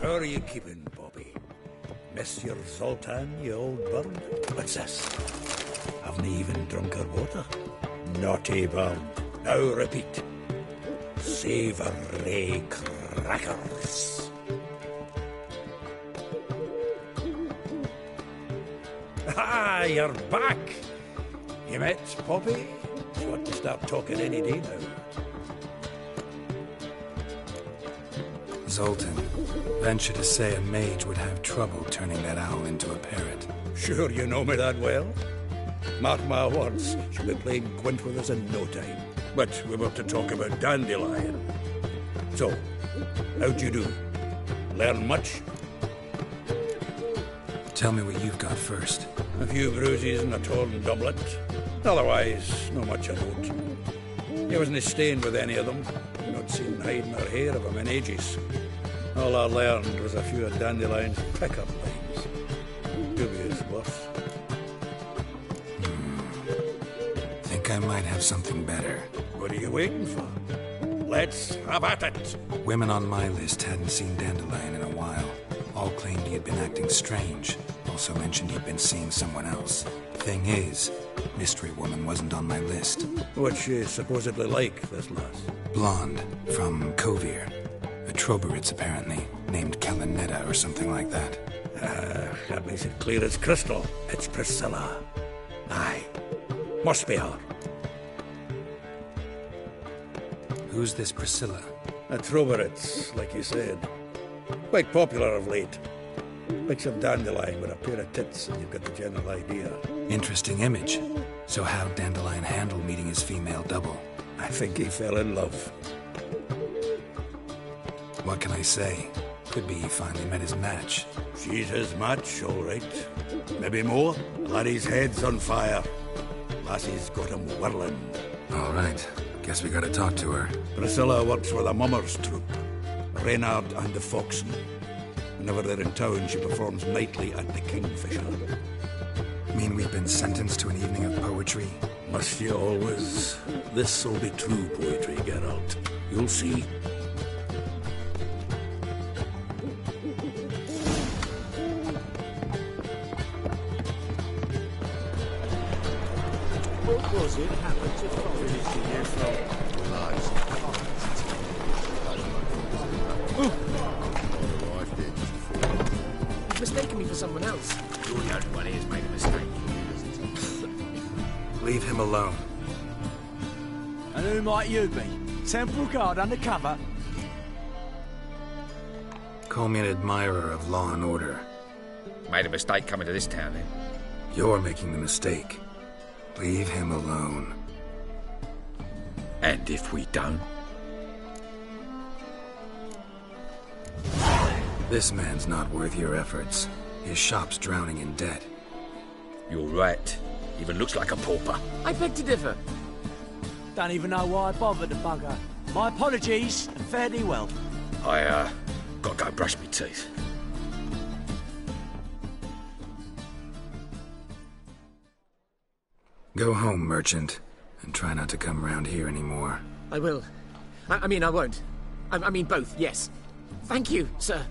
Speaker 3: How are you keeping, Bobby? Monsieur Zoltan, you old bird? What's this? Haven't even drunk her water? Naughty bird. Now repeat. Savoury crackers. Ah, you're back. You met Poppy? She's got to start talking any day now.
Speaker 2: Zoltan. Venture to say a mage would have trouble turning that owl into a parrot.
Speaker 3: Sure you know me that well? Mark my words, she'll be playing Gwent with us in no time. But we were to talk about Dandelion. So, how'd you do? Learn much?
Speaker 2: Tell me what you've got first.
Speaker 3: A few bruises and a torn doublet. Otherwise, not much I wrote. He wasn't staying with any of them. Not seen hide nor hair of him in ages. All I learned was a few of Dandelion's pick-up lines. Dubious worth.
Speaker 2: Think I might have something better.
Speaker 3: What are you waiting for? Let's have at it.
Speaker 2: Women on my list hadn't seen Dandelion in a while. All claimed he had been acting strange. Also mentioned he'd been seeing someone else. Thing is, Mystery Woman wasn't on my list.
Speaker 3: What's she supposedly like, this lass?
Speaker 2: Blonde, from Kovir. A Troberitz, apparently, named Kalinetta or something like that.
Speaker 3: That makes it clear as crystal. It's Priscilla. Aye. Must be her.
Speaker 2: Who's this Priscilla?
Speaker 3: A Troberitz, like you said. Quite popular of late. Picture of Dandelion with a pair of tits and you've got the general idea.
Speaker 2: Interesting image. So how'd Dandelion handle meeting his female double?
Speaker 3: I think he fell in love.
Speaker 2: What can I say? Could be he finally met his match.
Speaker 3: She's his match, all right. Maybe more. Laddie's head's on fire. Lassie's got him whirling.
Speaker 2: All right. Guess we gotta talk to her.
Speaker 3: Priscilla works with a mummers troupe. Reynard and the Foxen. Whenever they're in town, she performs nightly at the Kingfisher.
Speaker 2: Mean we've been sentenced to an evening of poetry?
Speaker 3: Must you always? This'll be true poetry, Geralt. You'll see.
Speaker 16: What was it happened to finishing you from lives?
Speaker 20: You've mistaken me for someone else.
Speaker 21: You're the only one who's made a mistake.
Speaker 2: Leave him alone.
Speaker 16: And who might you be? Temple guard undercover?
Speaker 2: Call me an admirer of law and order.
Speaker 20: Made a mistake coming to this town, then.
Speaker 2: You're making the mistake. Leave him alone.
Speaker 20: And if we don't?
Speaker 2: This man's not worth your efforts. His shop's drowning in debt.
Speaker 20: You're right. Even looks like a pauper.
Speaker 16: I beg to differ. Don't even know why I bothered the bugger. My apologies, and fare thee well.
Speaker 20: I, gotta go brush my teeth.
Speaker 2: Go home, merchant, and try not to come round here anymore.
Speaker 21: I will. I mean, I won't. I mean both, yes. Thank you, sir.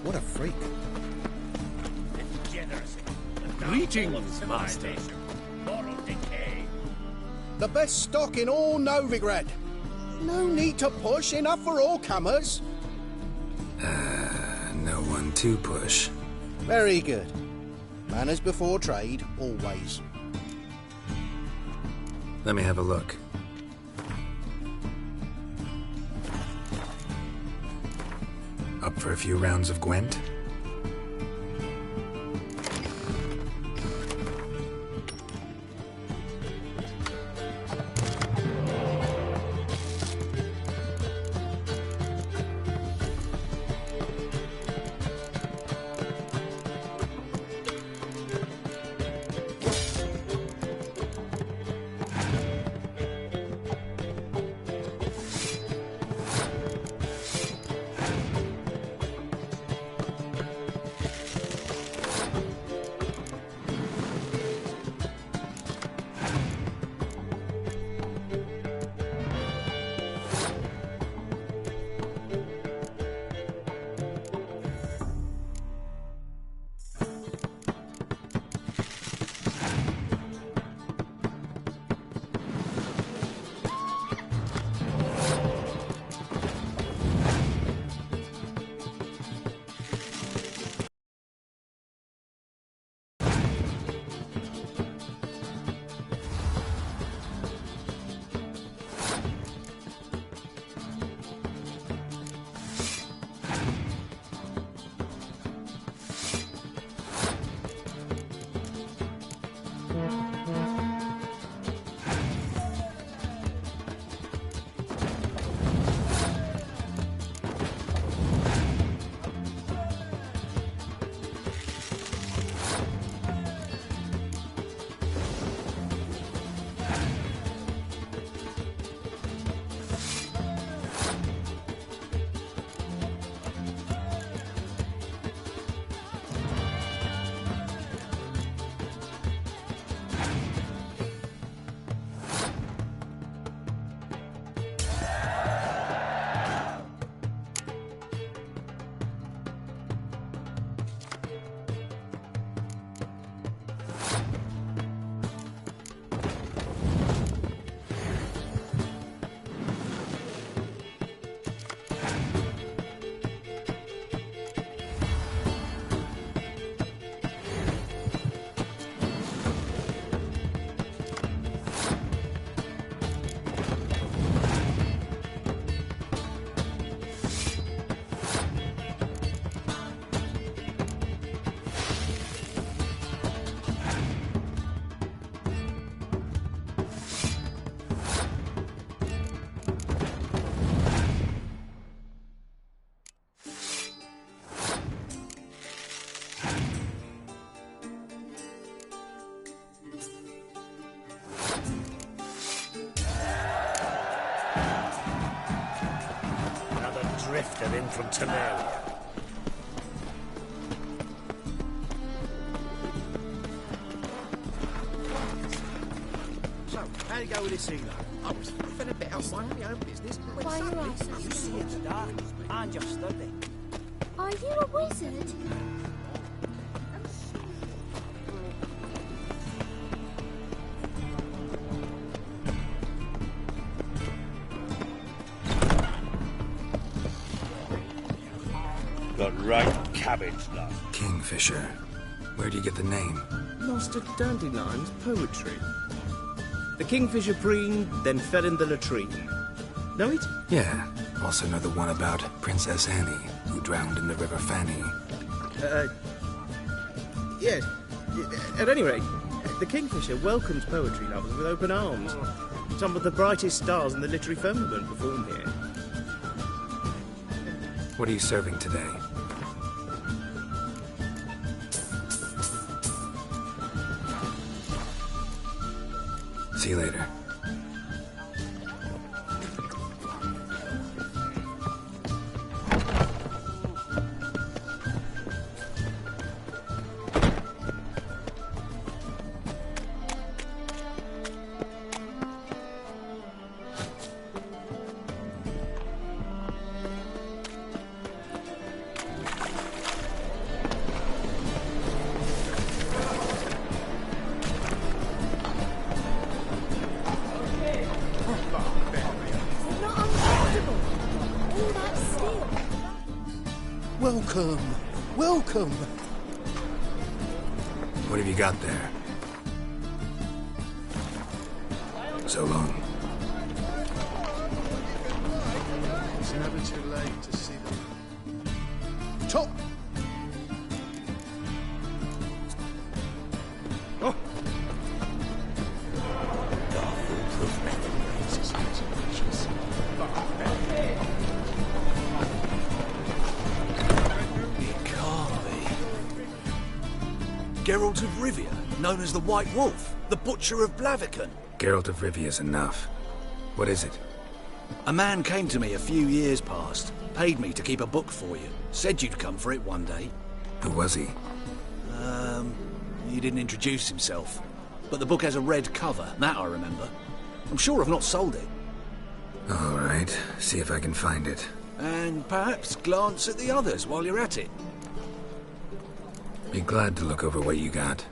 Speaker 19: What a freak.
Speaker 5: Greetings, master.
Speaker 19: The best stock in all Novigrad. No need to push, enough for all comers.
Speaker 2: No one to push.
Speaker 19: Very good. Manners before trade, always.
Speaker 2: Let me have a look. Up for a few rounds of Gwent?
Speaker 5: Drifter in from Temeria.
Speaker 22: So, how do you go with this Elo? I was flipping about, minding my own business. When
Speaker 10: Why are you
Speaker 22: suddenly,
Speaker 10: asking?
Speaker 22: you see
Speaker 16: In the darkness, and your study.
Speaker 9: Are you a wizard?
Speaker 3: cabbage, love.
Speaker 2: Kingfisher. Where do you get the name?
Speaker 1: Lost at Dandelion's poetry. The kingfisher preened, then fell in the latrine. Know it?
Speaker 2: Yeah. Also know the one about Princess Annie, who drowned in the River Fanny.
Speaker 1: Yes. At any rate, the kingfisher welcomes poetry lovers with open arms. Some of the brightest stars in the literary firmament perform here.
Speaker 2: What are you serving today? See you later.
Speaker 19: Welcome. Welcome.
Speaker 2: What have you got there? So long.
Speaker 6: It's never too late to see them.
Speaker 19: Top.
Speaker 6: Oh.
Speaker 18: Geralt of Rivia, known as the White Wolf, the Butcher of Blaviken.
Speaker 2: Geralt of Rivia's enough. What is it?
Speaker 18: A man came to me a few years past, paid me to keep a book for you, said you'd come for it one day.
Speaker 2: Who was he?
Speaker 18: He didn't introduce himself. But the book has a red cover, that I remember. I'm sure I've not sold it.
Speaker 2: All right, see if I can find it.
Speaker 18: And perhaps glance at the others while you're at it.
Speaker 2: Be glad to look over what you got.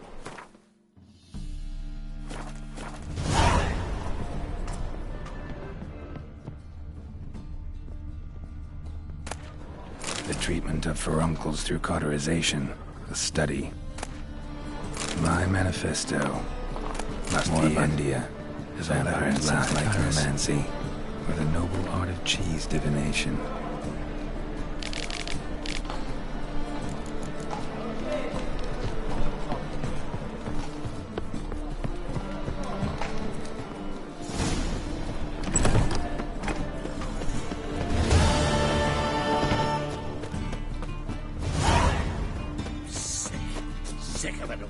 Speaker 2: The treatment of furuncles through cauterization. A study. My manifesto. Must more be of India. Vampires laugh like romancy. Or the noble art of cheese divination.
Speaker 3: Sick of it all.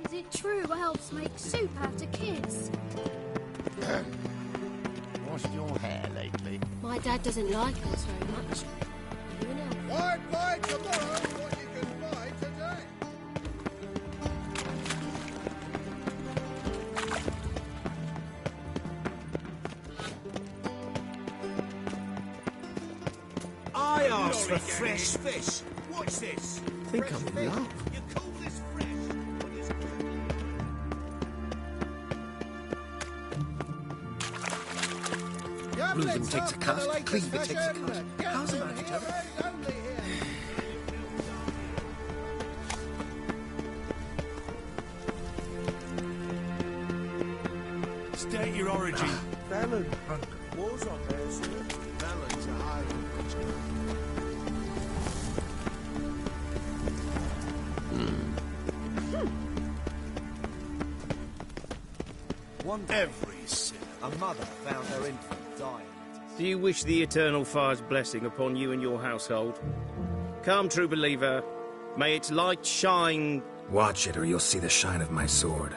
Speaker 9: Is it true elves make soup out of kids?
Speaker 6: What's your hair lately?
Speaker 10: My dad doesn't like us very much. You know.
Speaker 19: Buy tomorrow what you can buy today.
Speaker 5: I asked for fresh fish. What's this?
Speaker 1: I think I'm in love.
Speaker 5: You call this fresh?
Speaker 21: Reuben takes a cut, Cleaver takes a cut. How's it managed, Joe?
Speaker 5: State your origin.
Speaker 6: Fallon. War's on there, sir. Fallon's a Highland.
Speaker 5: Every sinner. A mother found her infant dying.
Speaker 1: Do you wish the eternal fire's blessing upon you and your household? Come, true believer. May its light shine.
Speaker 2: Watch it or you'll see the shine of my sword.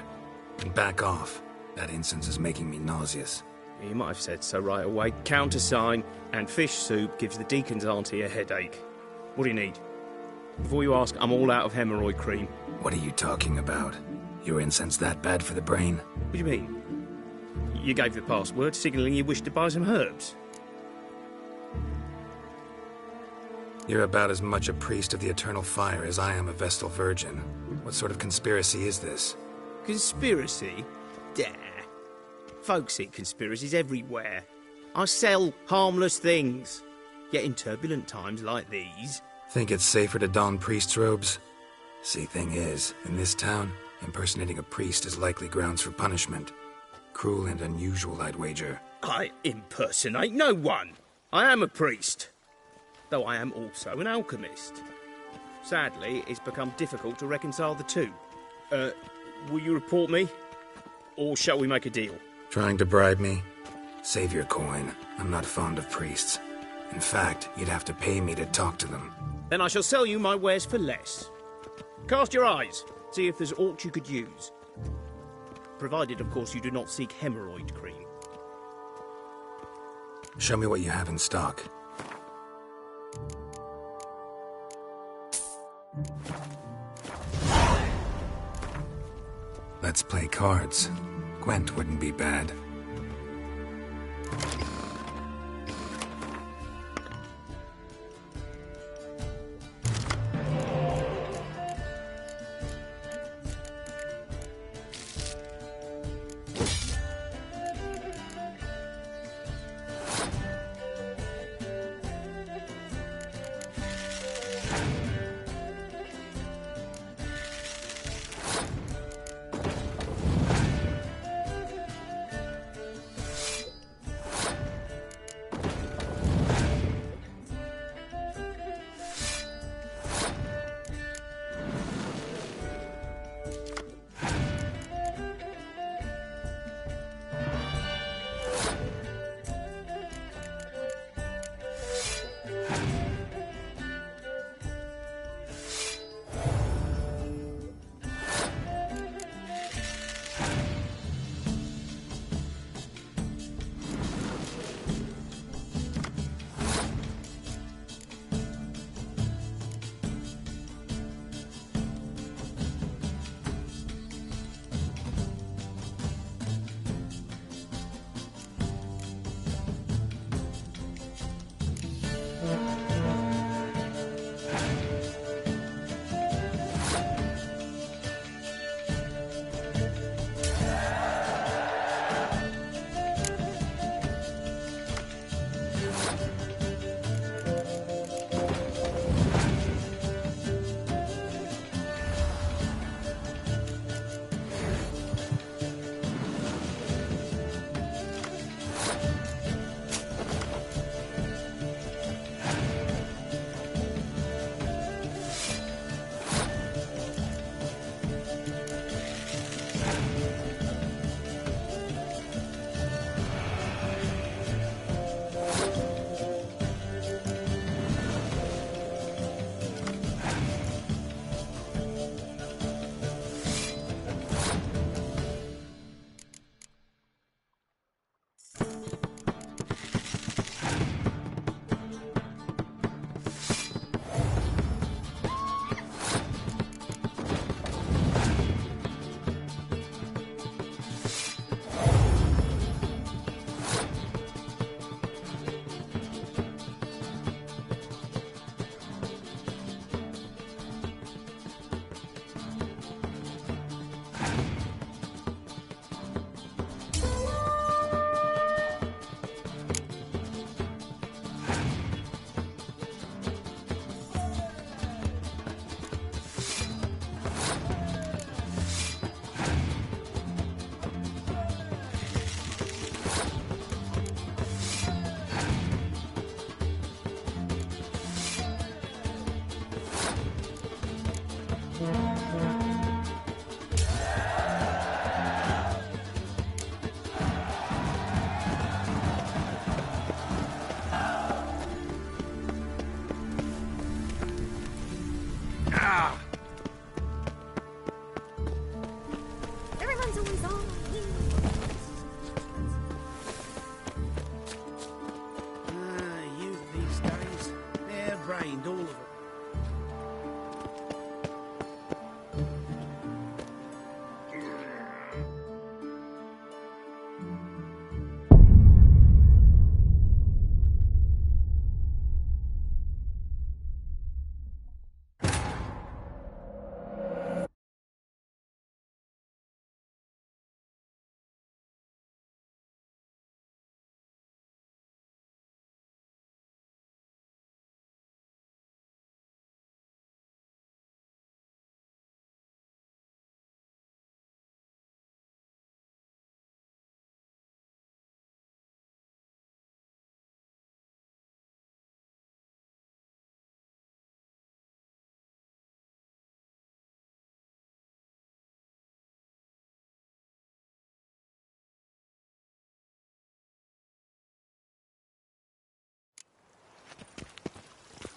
Speaker 2: And back off. That incense is making me nauseous.
Speaker 1: You might have said so right away. Countersign and fish soup gives the deacon's auntie a headache. What do you need? Before you ask, I'm all out of hemorrhoid cream.
Speaker 2: What are you talking about? Your incense that bad for the brain?
Speaker 1: What do you mean? You gave the password, signalling you wished to buy some herbs.
Speaker 2: You're about as much a priest of the eternal fire as I am a Vestal Virgin. What sort of conspiracy is this?
Speaker 1: Conspiracy? Dare. Folks see conspiracies everywhere. I sell harmless things. Yet in turbulent times like these...
Speaker 2: Think it's safer to don priest's robes? See, thing is, in this town, impersonating a priest is likely grounds for punishment. Cruel and unusual, I'd wager.
Speaker 1: I impersonate no one. I am a priest. Though I am also an alchemist. Sadly, it's become difficult to reconcile the two. Will you report me? Or shall we make a deal?
Speaker 2: Trying to bribe me? Save your coin. I'm not fond of priests. In fact, you'd have to pay me to talk to them.
Speaker 1: Then I shall sell you my wares for less. Cast your eyes. See if there's aught you could use. Provided, of course, you do not seek hemorrhoid cream.
Speaker 2: Show me what you have in stock. Let's play cards. Gwent wouldn't be bad.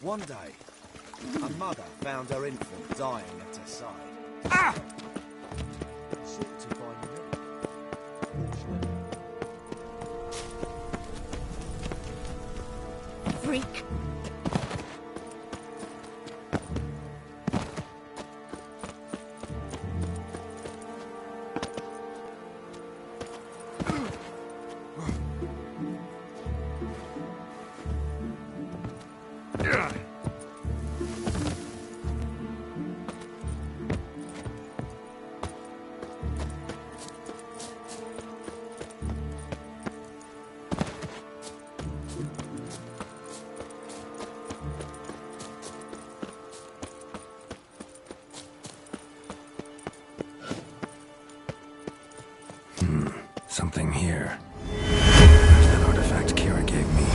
Speaker 8: One day, a mother found her infant dying at her side.
Speaker 1: Ah!
Speaker 8: Sought to find me.
Speaker 15: Freak.
Speaker 2: Something here. There's that artifact Kira gave me.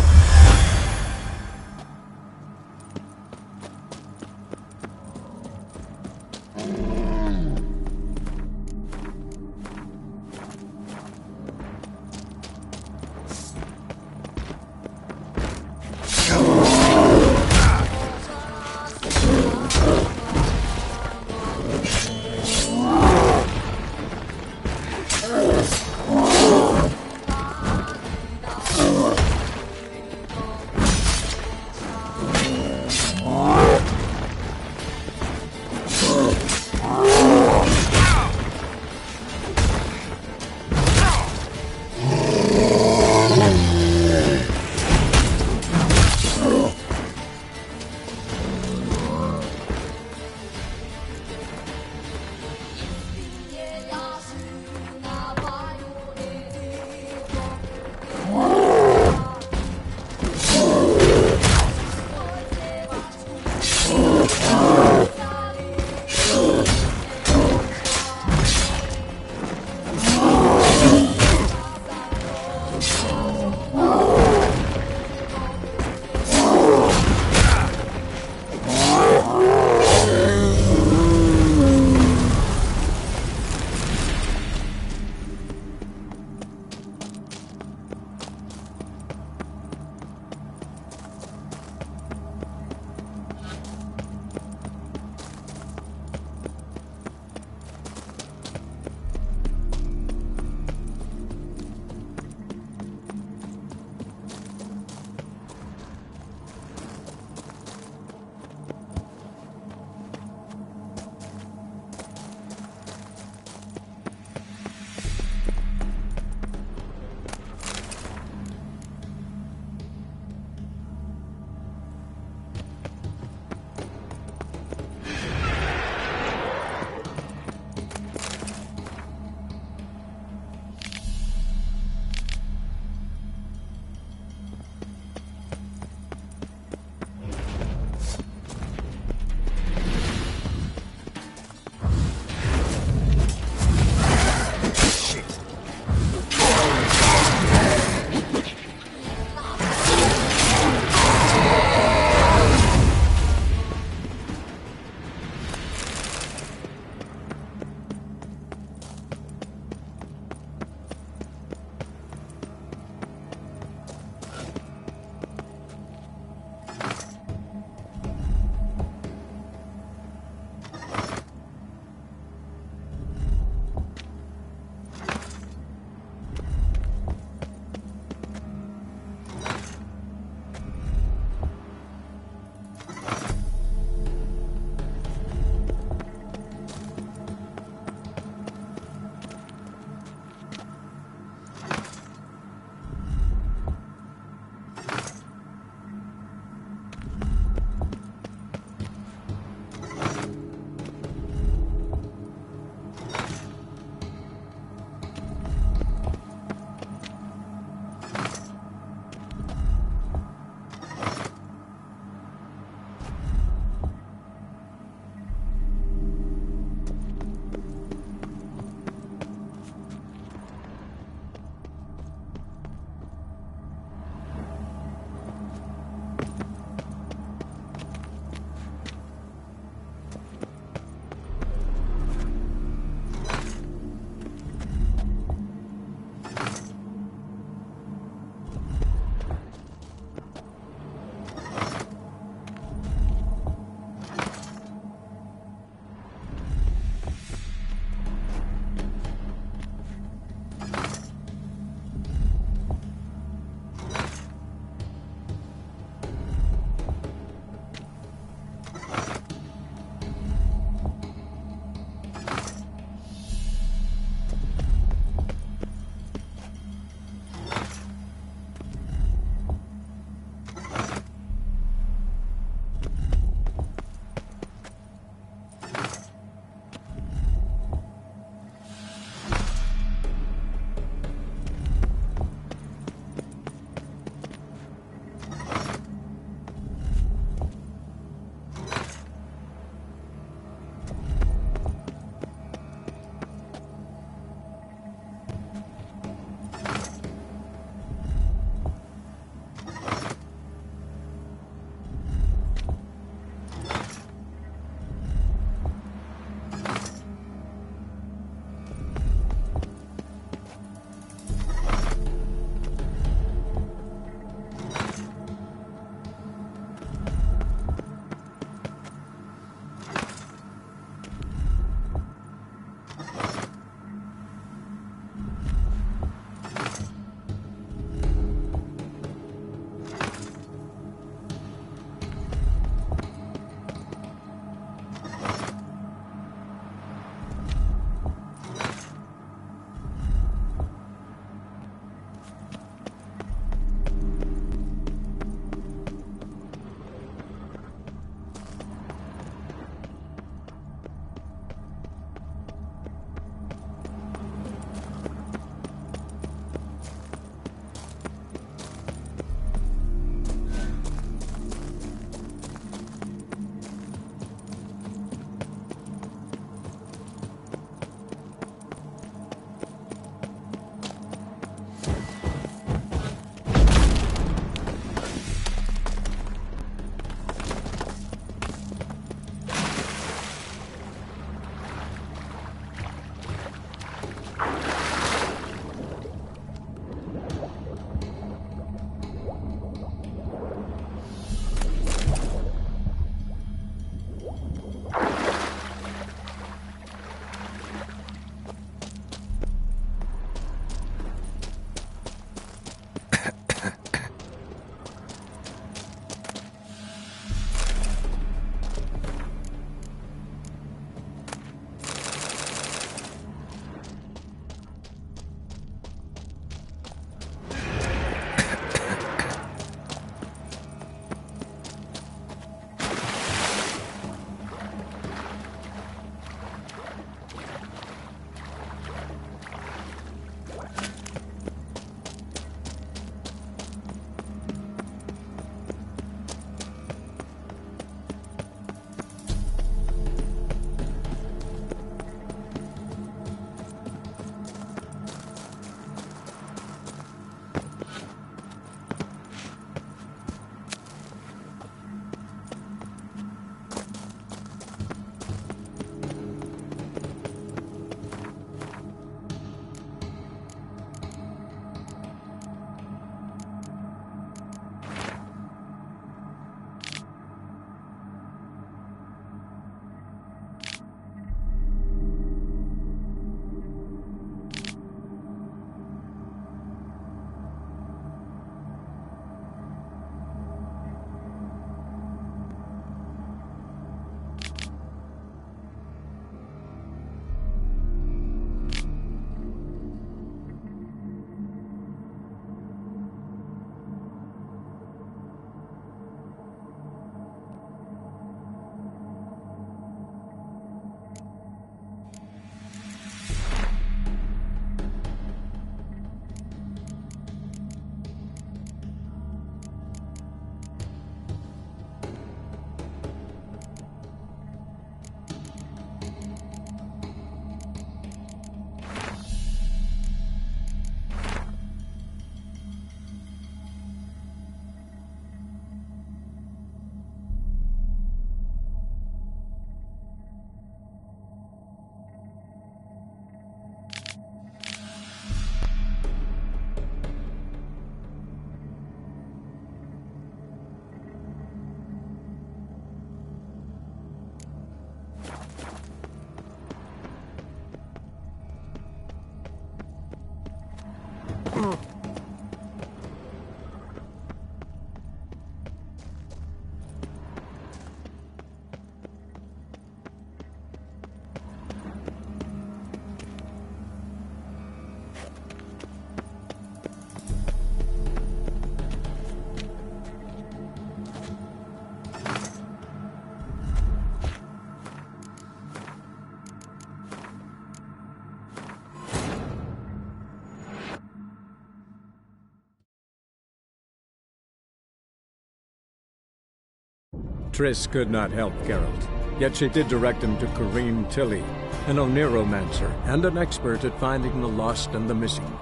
Speaker 7: Triss could not help Geralt, yet she did direct him to Corrine Tilly, an Oniromancer and an expert at finding the lost and the missing.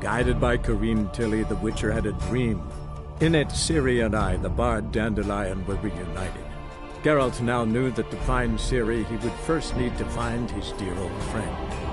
Speaker 7: Guided by Corrine Tilly, the Witcher had a dream. In it, Ciri and I, the bard Dandelion, were reunited. Geralt now knew that to find Ciri, he would first need to find his dear old friend.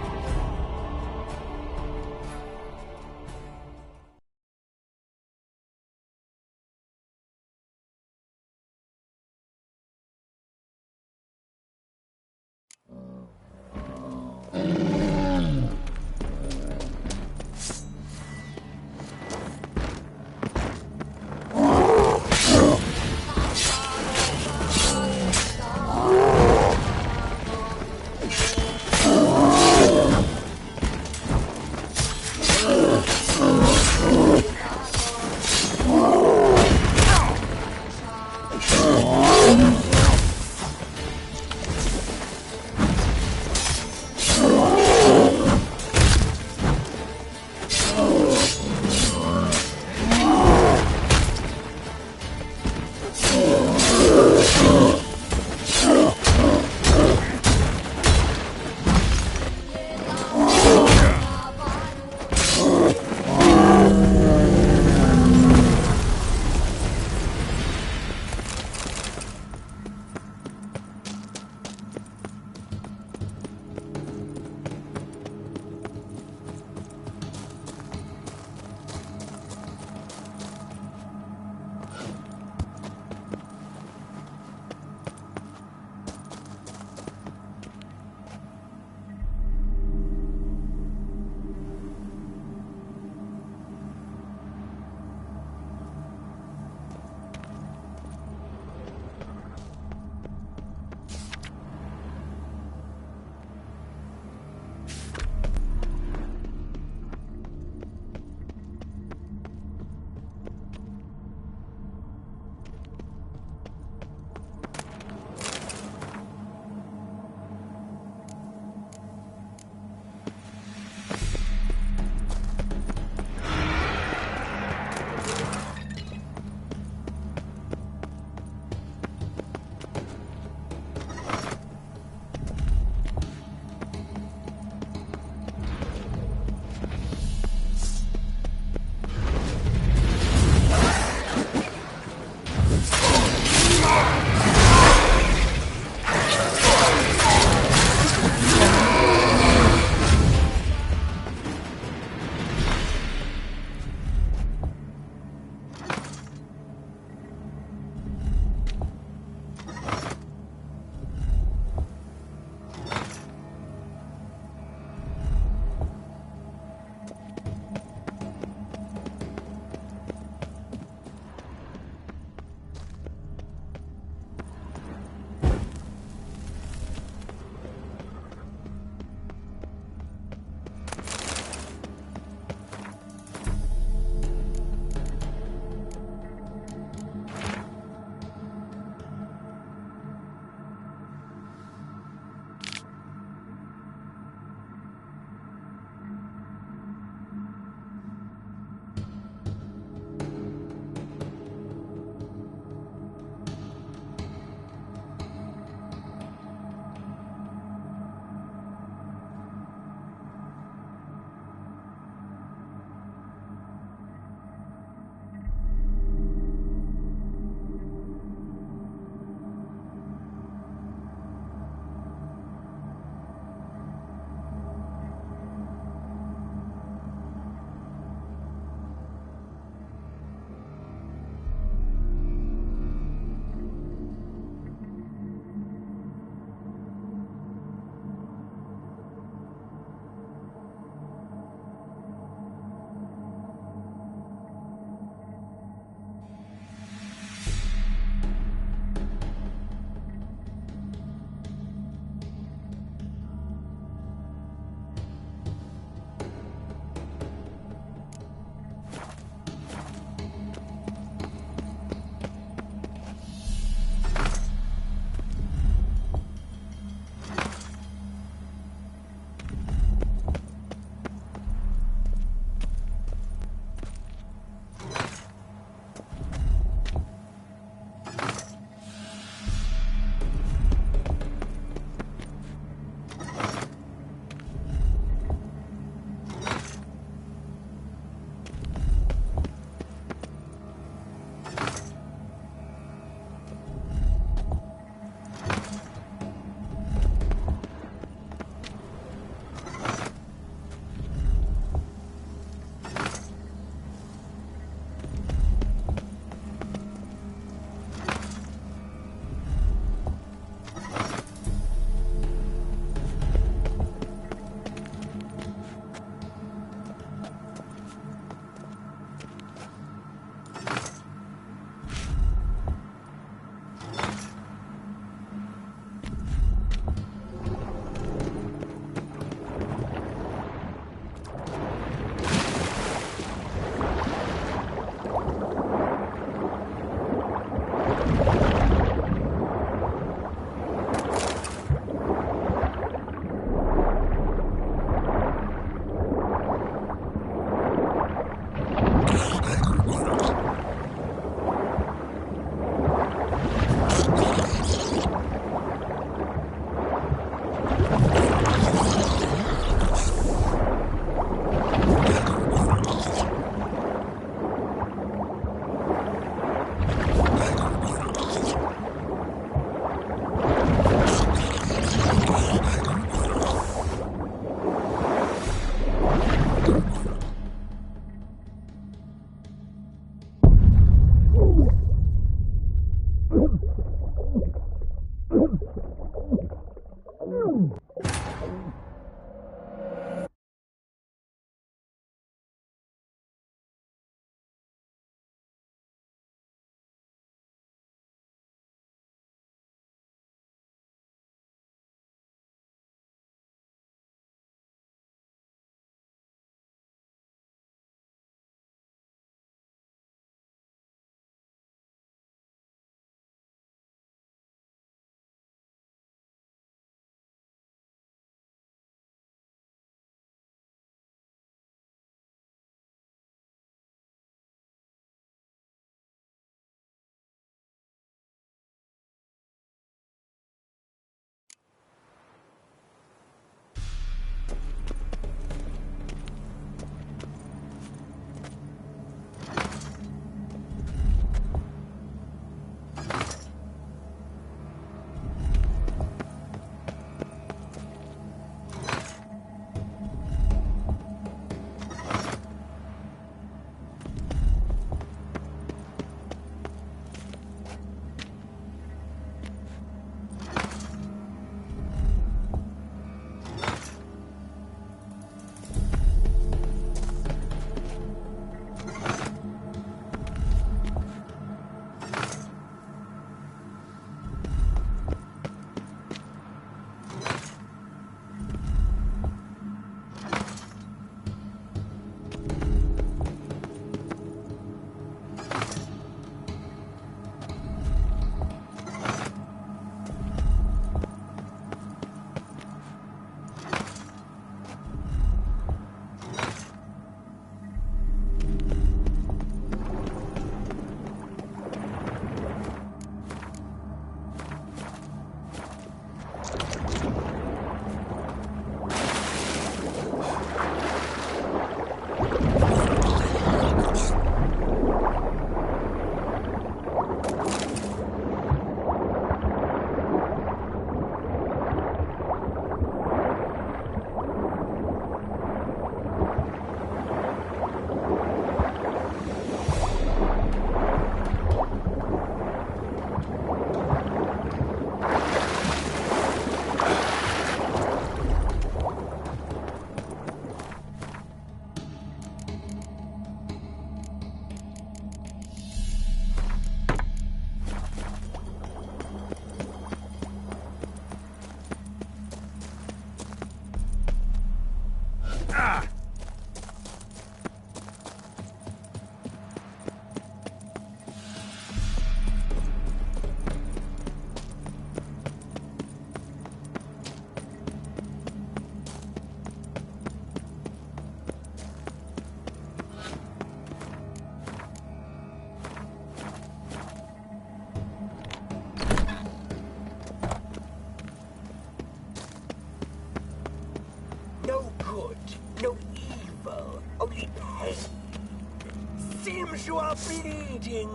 Speaker 11: Seems you are bleeding.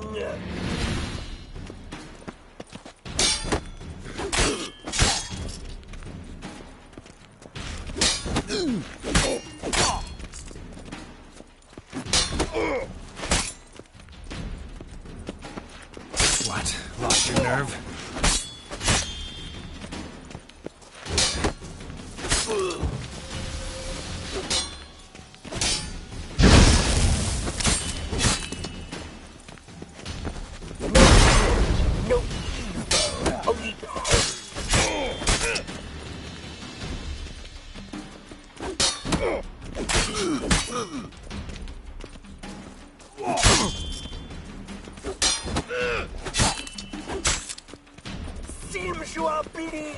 Speaker 2: What? Lost your nerve?
Speaker 11: Seems you are bleeding.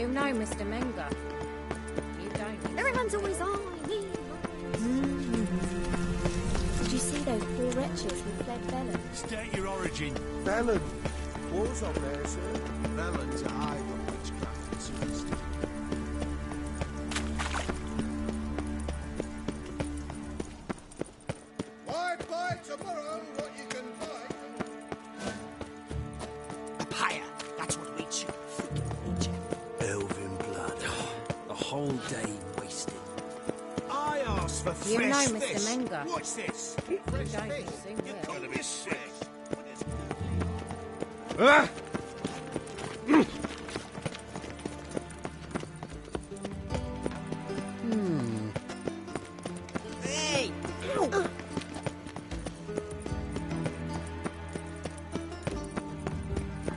Speaker 12: You know Mr. Menger. You don't.
Speaker 15: Everyone's always on me. Did you see those poor wretches who fled Velen?
Speaker 6: State your origin.
Speaker 8: Velen. War's up there, sir. Velen's a hide on witchcraft and superstition.
Speaker 19: Buy tomorrow what you can buy.
Speaker 5: A pyre. That's what we chew. Freaking nature.
Speaker 18: Elven blood.
Speaker 14: The whole day wasted.
Speaker 5: I asked for fresh
Speaker 12: You know Mr.
Speaker 5: fish.
Speaker 12: Menger.
Speaker 5: What's this?
Speaker 12: Fresh fish. Soon will.
Speaker 5: Gonna be sick.
Speaker 1: Ah!
Speaker 5: Hey!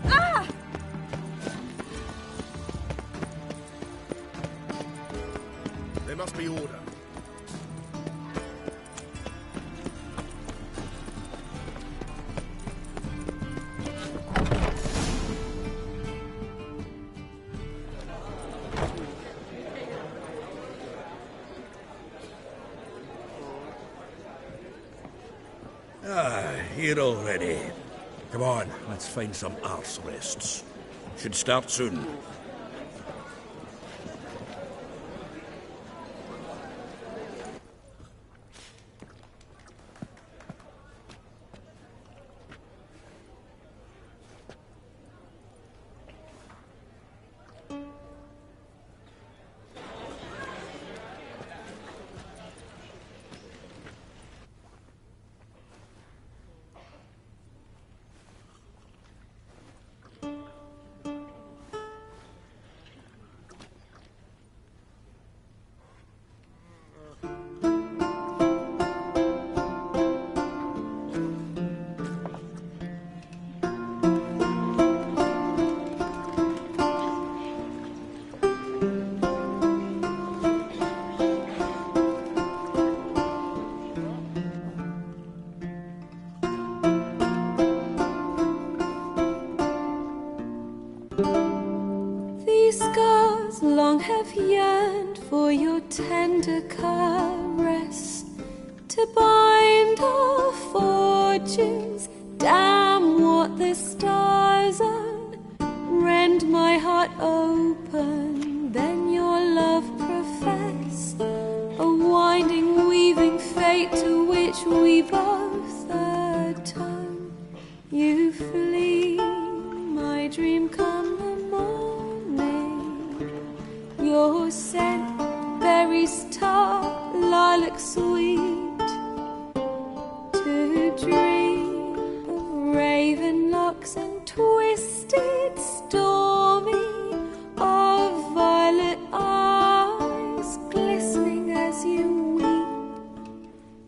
Speaker 15: Ah!
Speaker 6: There must be order.
Speaker 3: Here already. Come on, let's find some arse rests. Should start soon.
Speaker 17: These scars long have yearned for your tender caress, to bind our fortunes. Damn what the stars are, rend my heart open, then your love profess, a winding, weaving fate to which we both atone. You flee, my dream come the morning, your scent, berries tart, lilac sweet, to dream of raven locks and twisted stormy, of violet eyes glistening as you weep.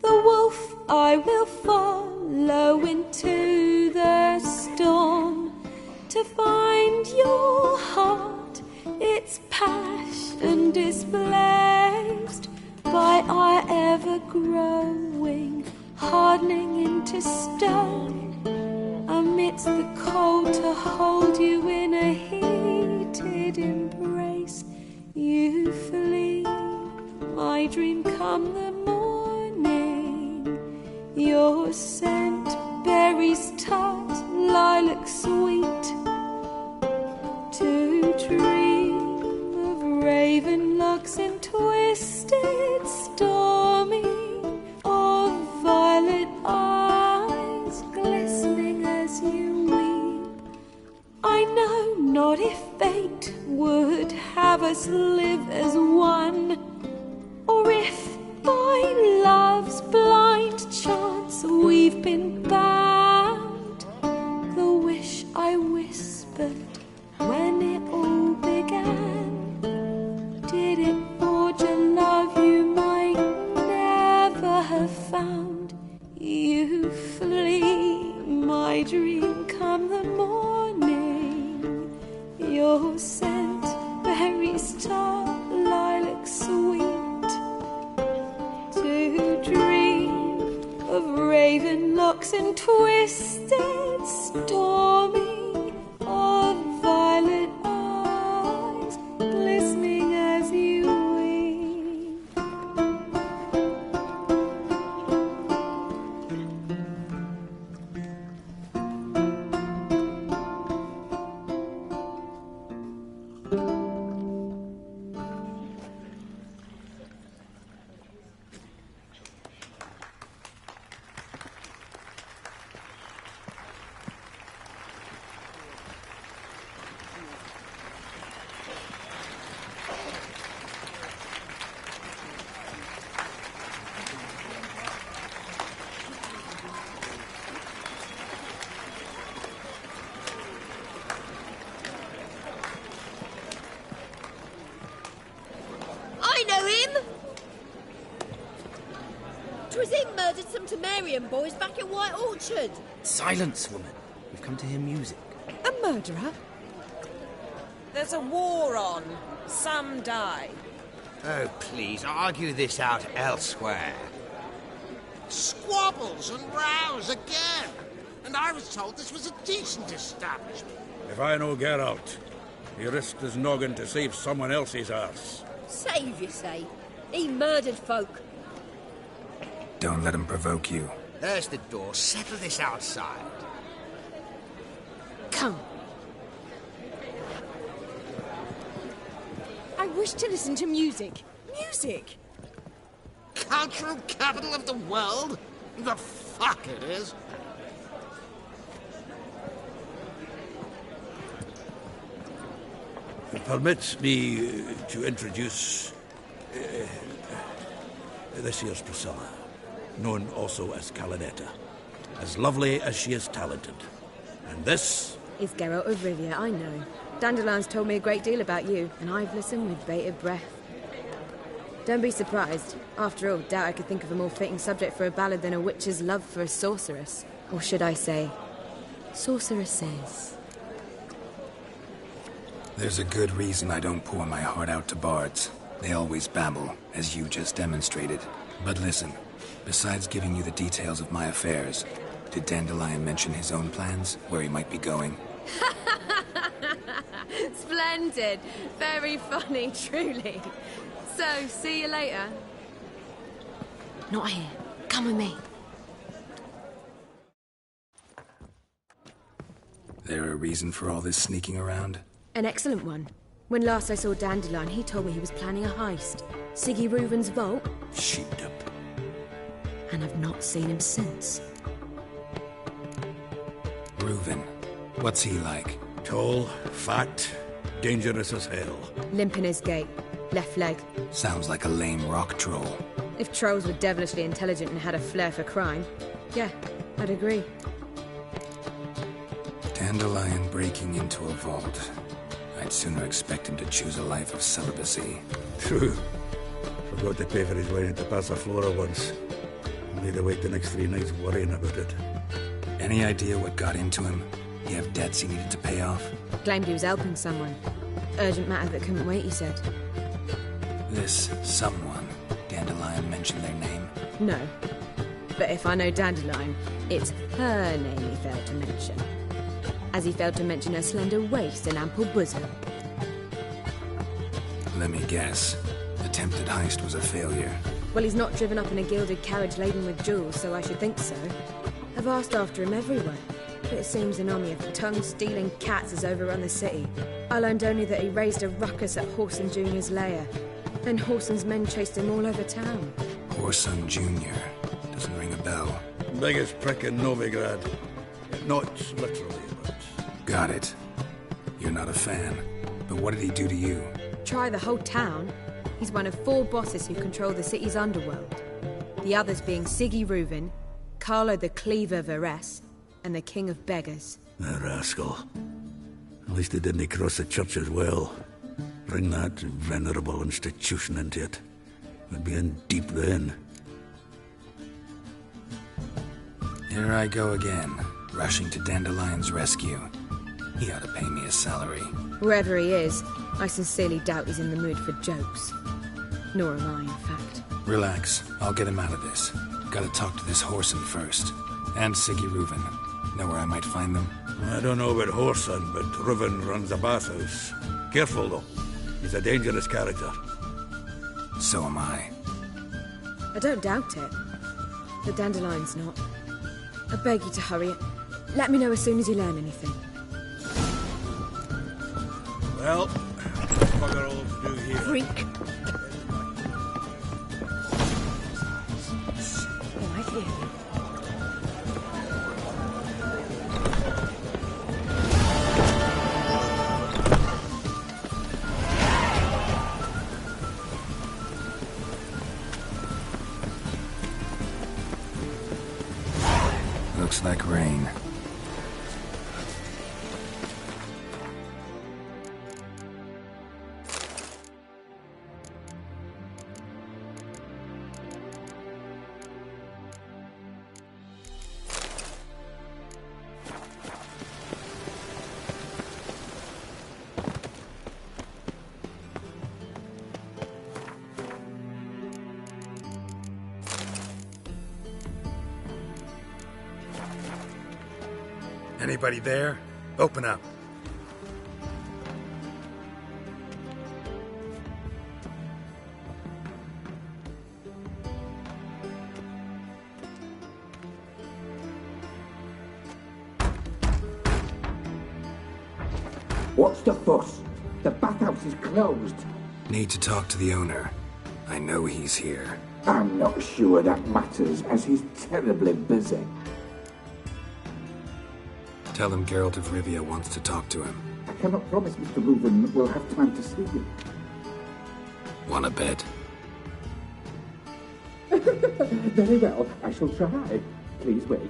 Speaker 17: The wolf I will follow into the storm, to find your heart, its passion displaced by our ever-growing, hardening into stone, amidst the cold to hold you in a heated embrace. You flee, my dream come the morning, your scent, berries tart, lilac sweet, to dream of raven locks and twisted stormy, of violet eyes glistening as you weep. I know not if fate would have us live as one, or if by love's blind chance we've been bound. The wish I whispered when it all began, did it forge a love you might never have found? You flee, my dream come the morning, your scent, berries tart, lilac sweet, to dream of raven locks and twisted stormy, of violet eyes
Speaker 10: come to Marion boys back at White Orchard.
Speaker 1: Silence, woman. We've come to hear music.
Speaker 17: A murderer?
Speaker 12: There's a war on. Some die.
Speaker 4: Oh, please, argue this out elsewhere.
Speaker 5: Squabbles and rows again. And I was told this was a decent establishment.
Speaker 3: If I know Geralt, he risked his noggin to save someone else's arse.
Speaker 10: Save, you say? He murdered folk.
Speaker 2: Don't let him provoke you.
Speaker 4: There's the door. Settle this outside.
Speaker 17: Come. I wish to listen to music. Music!
Speaker 5: Cultural capital of the world? The fuck it is.
Speaker 3: Permit me to introduce this here's Priscilla, known also as Calinetta. As lovely as she is talented. And this
Speaker 13: is Geralt of Rivia, I know. Dandelion's told me a great deal about you, and I've listened with bated breath. Don't be surprised. After all, doubt I could think of a more fitting subject for a ballad than a witch's love for a sorceress. Or should I say, sorceresses.
Speaker 2: There's a good reason I don't pour my heart out to bards. They always babble, as you just demonstrated. But listen, besides giving you the details of my affairs, did Dandelion mention his own plans, where he might be going?
Speaker 13: Splendid. Very funny, truly. So, see you later. Not here. Come with me.
Speaker 2: There a reason for all this sneaking around?
Speaker 13: An excellent one. When last I saw Dandelion, he told me he was planning a heist. Siggy Reuven's vault.
Speaker 3: Sheeped up.
Speaker 13: And I've not seen him since.
Speaker 2: Reuven. What's he like?
Speaker 3: Tall, fat, dangerous as hell.
Speaker 13: Limp in his gait. Left leg.
Speaker 2: Sounds like a lame rock troll.
Speaker 13: If trolls were devilishly intelligent and had a flair for crime, yeah, I'd agree.
Speaker 2: Dandelion breaking into a vault. I'd sooner expect him to choose a life of celibacy.
Speaker 3: True. Forgot to pay for his wine at the Passaflora once. Made to wait the next 3 nights worrying about it.
Speaker 2: Any idea what got into him? He have debts he needed to pay off?
Speaker 13: Claimed he was helping someone. Urgent matter that couldn't wait, he said.
Speaker 2: This someone, Dandelion mentioned their name?
Speaker 13: No. But if I know Dandelion, it's her name he failed to mention. As he failed to mention her slender waist and ample bosom.
Speaker 2: Let me guess. Attempted heist was a failure.
Speaker 13: Well, he's not driven up in a gilded carriage laden with jewels, so I should think so. I've asked after him everywhere, but it seems an army of tongue-stealing cats has overrun the city. I learned only that he raised a ruckus at Whoreson Jr.'s lair. Then Whoreson's men chased him all over town.
Speaker 2: Whoreson Jr. Doesn't ring a bell.
Speaker 3: Biggest prick in Novigrad. Not literally, but...
Speaker 2: Got it. You're not a fan. But what did he do to you?
Speaker 13: Try the whole town. He's one of 4 bosses who control the city's underworld. The others being Siggy Reuven, Carlo the Cleaver Varese, and the King of Beggars.
Speaker 3: A rascal. At least he didn't cross the church as well. Bring that venerable institution into it. We'd be in deep then.
Speaker 2: Here I go again, rushing to Dandelion's rescue. He ought to pay me a salary.
Speaker 13: Wherever he is, I sincerely doubt he's in the mood for jokes. Nor am I, in fact.
Speaker 2: Relax. I'll get him out of this. Gotta talk to this Whoreson first. And Siggy Reuven. Know where I might find them?
Speaker 3: I don't know about Whoreson, but Reuven runs a bathhouse. Careful, though. He's a dangerous character.
Speaker 2: So am I.
Speaker 13: I don't doubt it. But Dandelion's not. I beg you to hurry it. Let me know as soon as you learn anything.
Speaker 3: Well, bugger all to do here.
Speaker 13: Freak. Oh, I hear you.
Speaker 2: Looks like rain. Anybody there? Open up.
Speaker 20: What's the fuss? The bathhouse is closed.
Speaker 2: Need to talk to the owner. I know he's here.
Speaker 20: I'm not sure that matters, as he's terribly busy.
Speaker 2: Tell him Geralt of Rivia wants to talk to him.
Speaker 20: I cannot promise Mr. Reuven will have time to see you.
Speaker 2: Want a bed?
Speaker 20: Very well, I shall try. Please wait.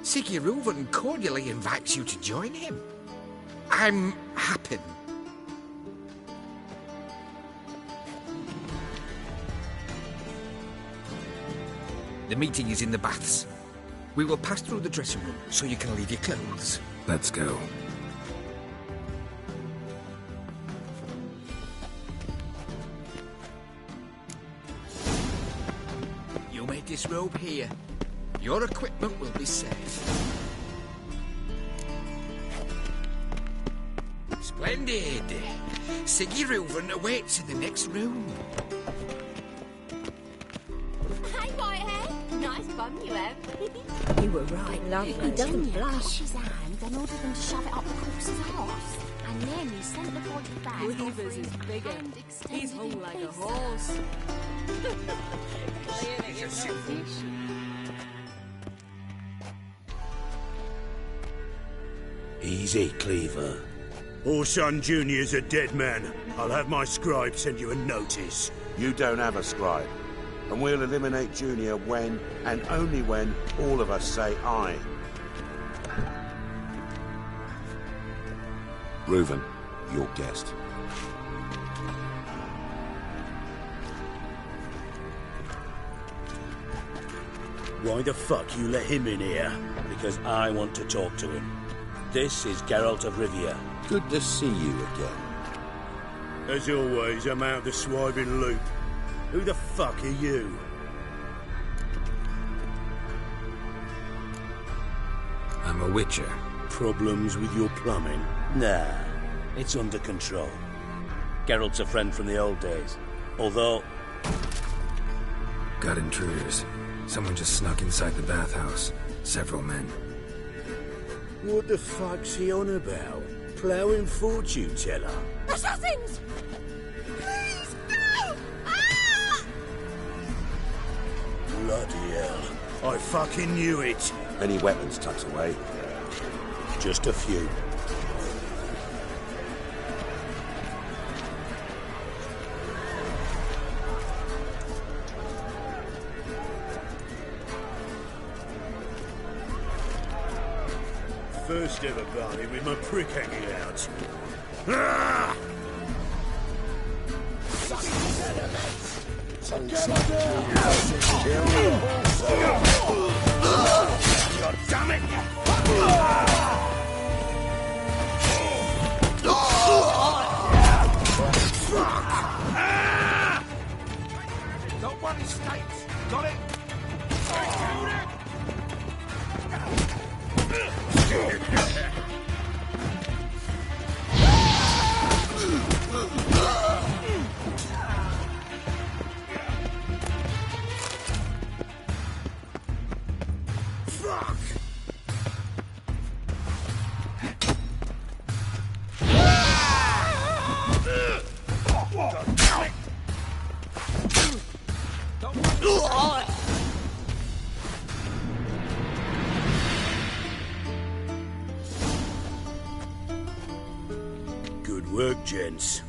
Speaker 22: Siggy Reuven cordially invites you to join him. I'm happy. The meeting is in the baths. We will pass through the dressing room so you can leave your clothes.
Speaker 2: Let's go.
Speaker 22: You may disrobe here. Your equipment will be safe. Splendid! Siggy Reuven awaits in the next room.
Speaker 10: Hi, Whitehead. Nice bum you have.
Speaker 13: You were right, lovely.
Speaker 10: He doesn't blush his hand and ordered them to shove it up the corpse's arse. And then he sent the body back.
Speaker 13: Weavers is bigger. He's hung like a horse.
Speaker 22: He's a simple.
Speaker 5: Easy, Cleaver. Orson Jr.'s a dead man. I'll have my scribe send you a notice.
Speaker 23: You don't have a scribe. And we'll eliminate Junior when, and only when, all of us say aye. Reuven, your guest.
Speaker 5: Why the fuck you let him in here? Because I want to talk to him. This is Geralt of Rivia.
Speaker 23: Good to see you again.
Speaker 5: As always, I'm out the swiving loop. Who the fuck are you?
Speaker 2: I'm a witcher.
Speaker 5: Problems with your plumbing? Nah, it's under control. Geralt's a friend from the old days. Although...
Speaker 2: Got intruders. Someone just snuck inside the bathhouse. Several men.
Speaker 5: What the fuck's he on about? Ploughing fortune teller?
Speaker 10: Assassins! Please, no! Ah!
Speaker 5: Bloody hell. I fucking knew it.
Speaker 23: Any weapons tucked away?
Speaker 5: Just a few. First ever party with my prick hanging out. Ah! God damn it!
Speaker 22: Don't worry, States. Got it?
Speaker 5: Good work, gents.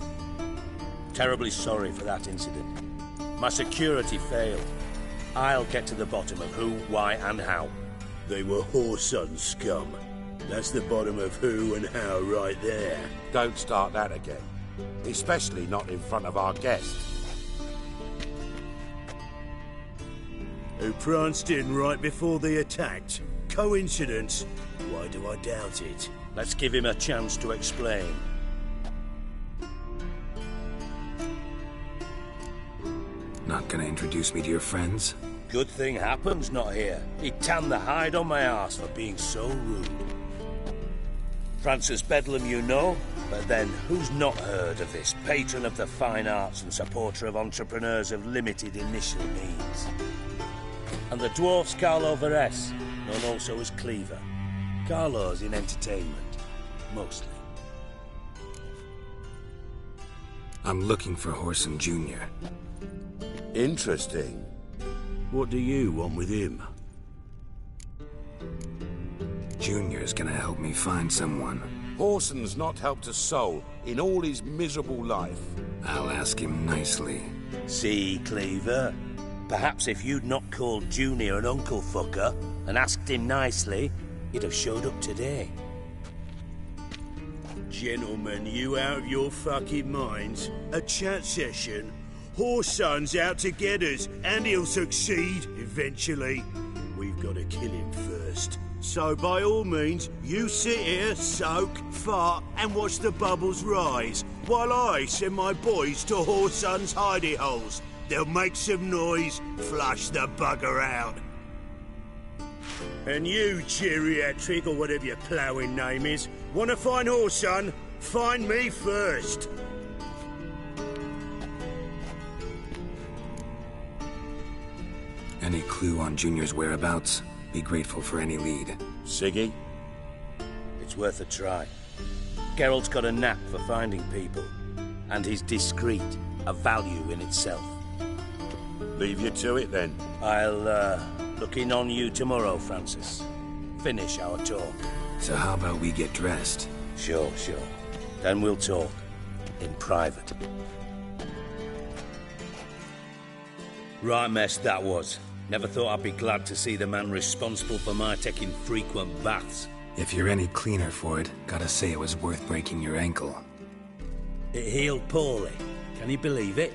Speaker 5: Terribly sorry for that incident. My security failed. I'll get to the bottom of who, why, and how. They were whoreson scum. That's the bottom of who and how right there.
Speaker 23: Don't start that again. Especially not in front of our guests.
Speaker 5: Who pranced in right before they attacked. Coincidence? Why do I doubt it? Let's give him a chance to explain.
Speaker 2: Not gonna introduce me to your friends?
Speaker 5: Good thing Happen's not here. He'd tan the hide on my arse for being so rude. Francis Bedlam you know, but then who's not heard of this patron of the fine arts and supporter of entrepreneurs of limited initial means? And the dwarf's Carlo Veres, known also as Cleaver. Carlo's in entertainment, mostly.
Speaker 2: I'm looking for Horson Jr.
Speaker 23: Interesting. What do you want with him?
Speaker 2: Junior's gonna help me find someone.
Speaker 23: Horson's not helped a soul in all his miserable life.
Speaker 2: I'll ask him nicely.
Speaker 5: See, Cleaver? Perhaps if you'd not called Junior an uncle fucker and asked him nicely, he'd have showed up today.
Speaker 1: Gentlemen, you out of your fucking minds? A chat session? Horson's out to get us, and he'll succeed eventually. We've got to kill him first. So by all means, you sit here, soak, fart, and watch the bubbles rise, while I send my boys to Horson's hidey holes. They'll make some noise, flush the bugger out. And you, geriatric, or whatever your ploughing name is, want to find Horson? Find me first.
Speaker 2: Any clue on Junior's whereabouts? Be grateful for any lead.
Speaker 5: Siggy? It's worth a try. Geralt's got a knack for finding people. And he's discreet, a value in itself.
Speaker 23: Leave you to it, then.
Speaker 5: I'll, look in on you tomorrow, Francis. Finish our talk.
Speaker 2: So how about we get dressed?
Speaker 5: Sure. Then we'll talk. In private. Right mess that was. Never thought I'd be glad to see the man responsible for my taking frequent baths.
Speaker 2: If you're any cleaner for it, gotta say it was worth breaking your ankle.
Speaker 5: It healed poorly. Can you believe it?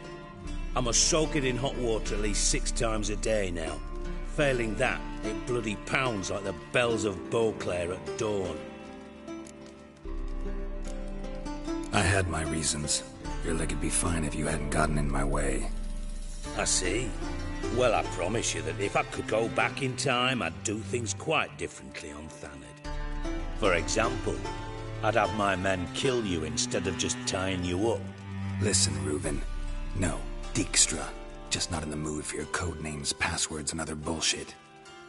Speaker 5: I must soak it in hot water at least 6 times a day now. Failing that, it bloody pounds like the bells of Beauclair at dawn.
Speaker 2: I had my reasons. Your leg'd be fine if you hadn't gotten in my way.
Speaker 5: I see. Well, I promise you that if I could go back in time, I'd do things quite differently on Thanedd. For example, I'd have my men kill you instead of just tying you up.
Speaker 2: Listen, Reuven. No, Dijkstra. Just not in the mood for your code names, passwords, and other bullshit.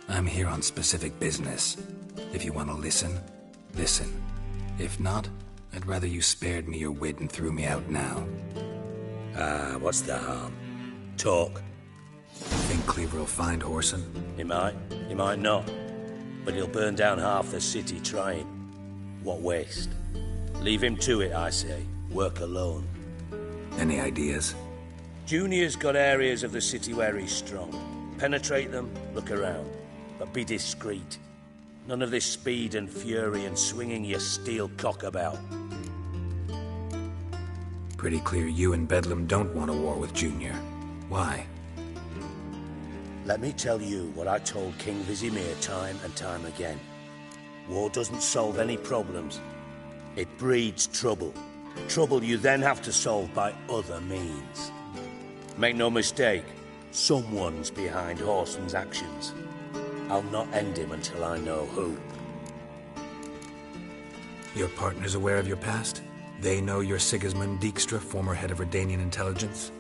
Speaker 2: I'm here on specific business. If you want to listen, listen. If not, I'd rather you spared me your wit and threw me out now.
Speaker 5: What's the harm? Talk.
Speaker 2: Think Cleaver will find Horson?
Speaker 5: He might not. But he'll burn down half the city trying. What waste. Leave him to it, I say. Work alone.
Speaker 2: Any ideas?
Speaker 5: Junior's got areas of the city where he's strong. Penetrate them, look around. But be discreet. None of this speed and fury and swinging your steel cock about.
Speaker 2: Pretty clear you and Bedlam don't want a war with Junior. Why?
Speaker 5: Let me tell you what I told King Vizimir time and time again. War doesn't solve any problems. It breeds trouble. Trouble you then have to solve by other means. Make no mistake, someone's behind Horson's actions. I'll not end him until I know who.
Speaker 2: Your partner's aware of your past? They know you're Sigismund Dijkstra, former head of Redanian intelligence?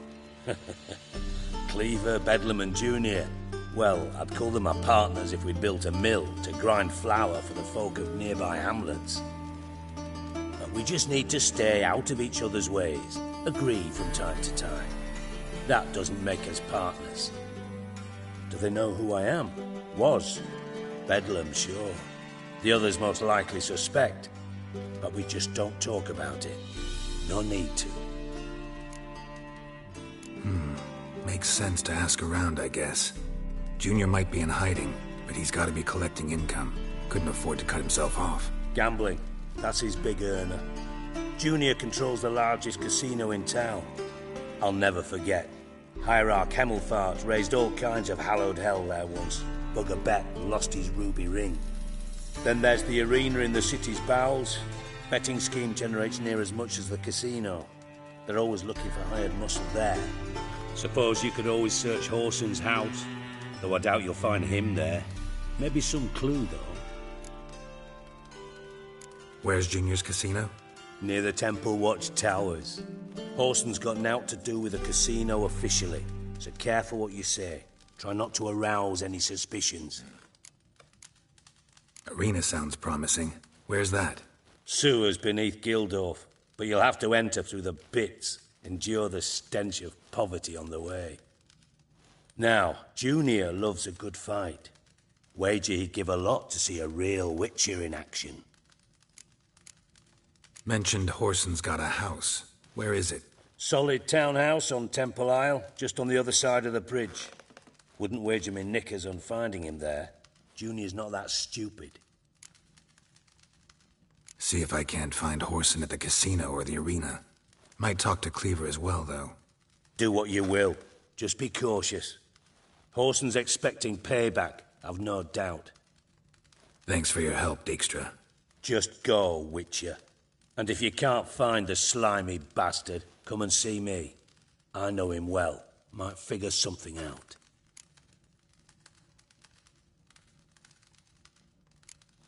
Speaker 5: Cleaver, Bedlam and Junior. Well, I'd call them my partners if we built a mill to grind flour for the folk of nearby hamlets. But we just need to stay out of each other's ways, agree from time to time. That doesn't make us partners. Do they know who I am? Was. Bedlam, sure. The others most likely suspect. But we just don't talk about it. No need to.
Speaker 2: Makes sense to ask around, I guess. Junior might be in hiding, but he's got to be collecting income. Couldn't afford to cut himself off.
Speaker 5: Gambling. That's his big earner. Junior controls the largest casino in town. I'll never forget. Hierarch Hemmelfart raised all kinds of hallowed hell there once. Bug a bet and lost his ruby ring. Then there's the arena in the city's bowels. Betting scheme generates near as much as the casino. They're always looking for hired muscle there. Suppose you could always search Horson's house, though I doubt you'll find him there. Maybe some clue, though.
Speaker 2: Where's Junior's casino?
Speaker 5: Near the Temple Watch Towers. Horson's got naught to do with the casino officially, so careful what you say. Try not to arouse any suspicions.
Speaker 2: Arena sounds promising. Where's that?
Speaker 5: Sewers beneath Gildorf, but you'll have to enter through the bits, endure the stench of poverty on the way. Now, Junior loves a good fight. Wager he'd give a lot to see a real Witcher in action.
Speaker 2: Mentioned Horson's got a house. Where is it?
Speaker 5: Solid townhouse on Temple Isle, just on the other side of the bridge. Wouldn't wager me knickers on finding him there. Junior's not that stupid.
Speaker 2: See if I can't find Horson at the casino or the arena. Might talk to Cleaver as well, though.
Speaker 5: Do what you will. Just be cautious. Horson's expecting payback, I've no doubt.
Speaker 2: Thanks for your help, Dijkstra.
Speaker 5: Just go, Witcher. And if you can't find the slimy bastard, come and see me. I know him well. Might figure something out.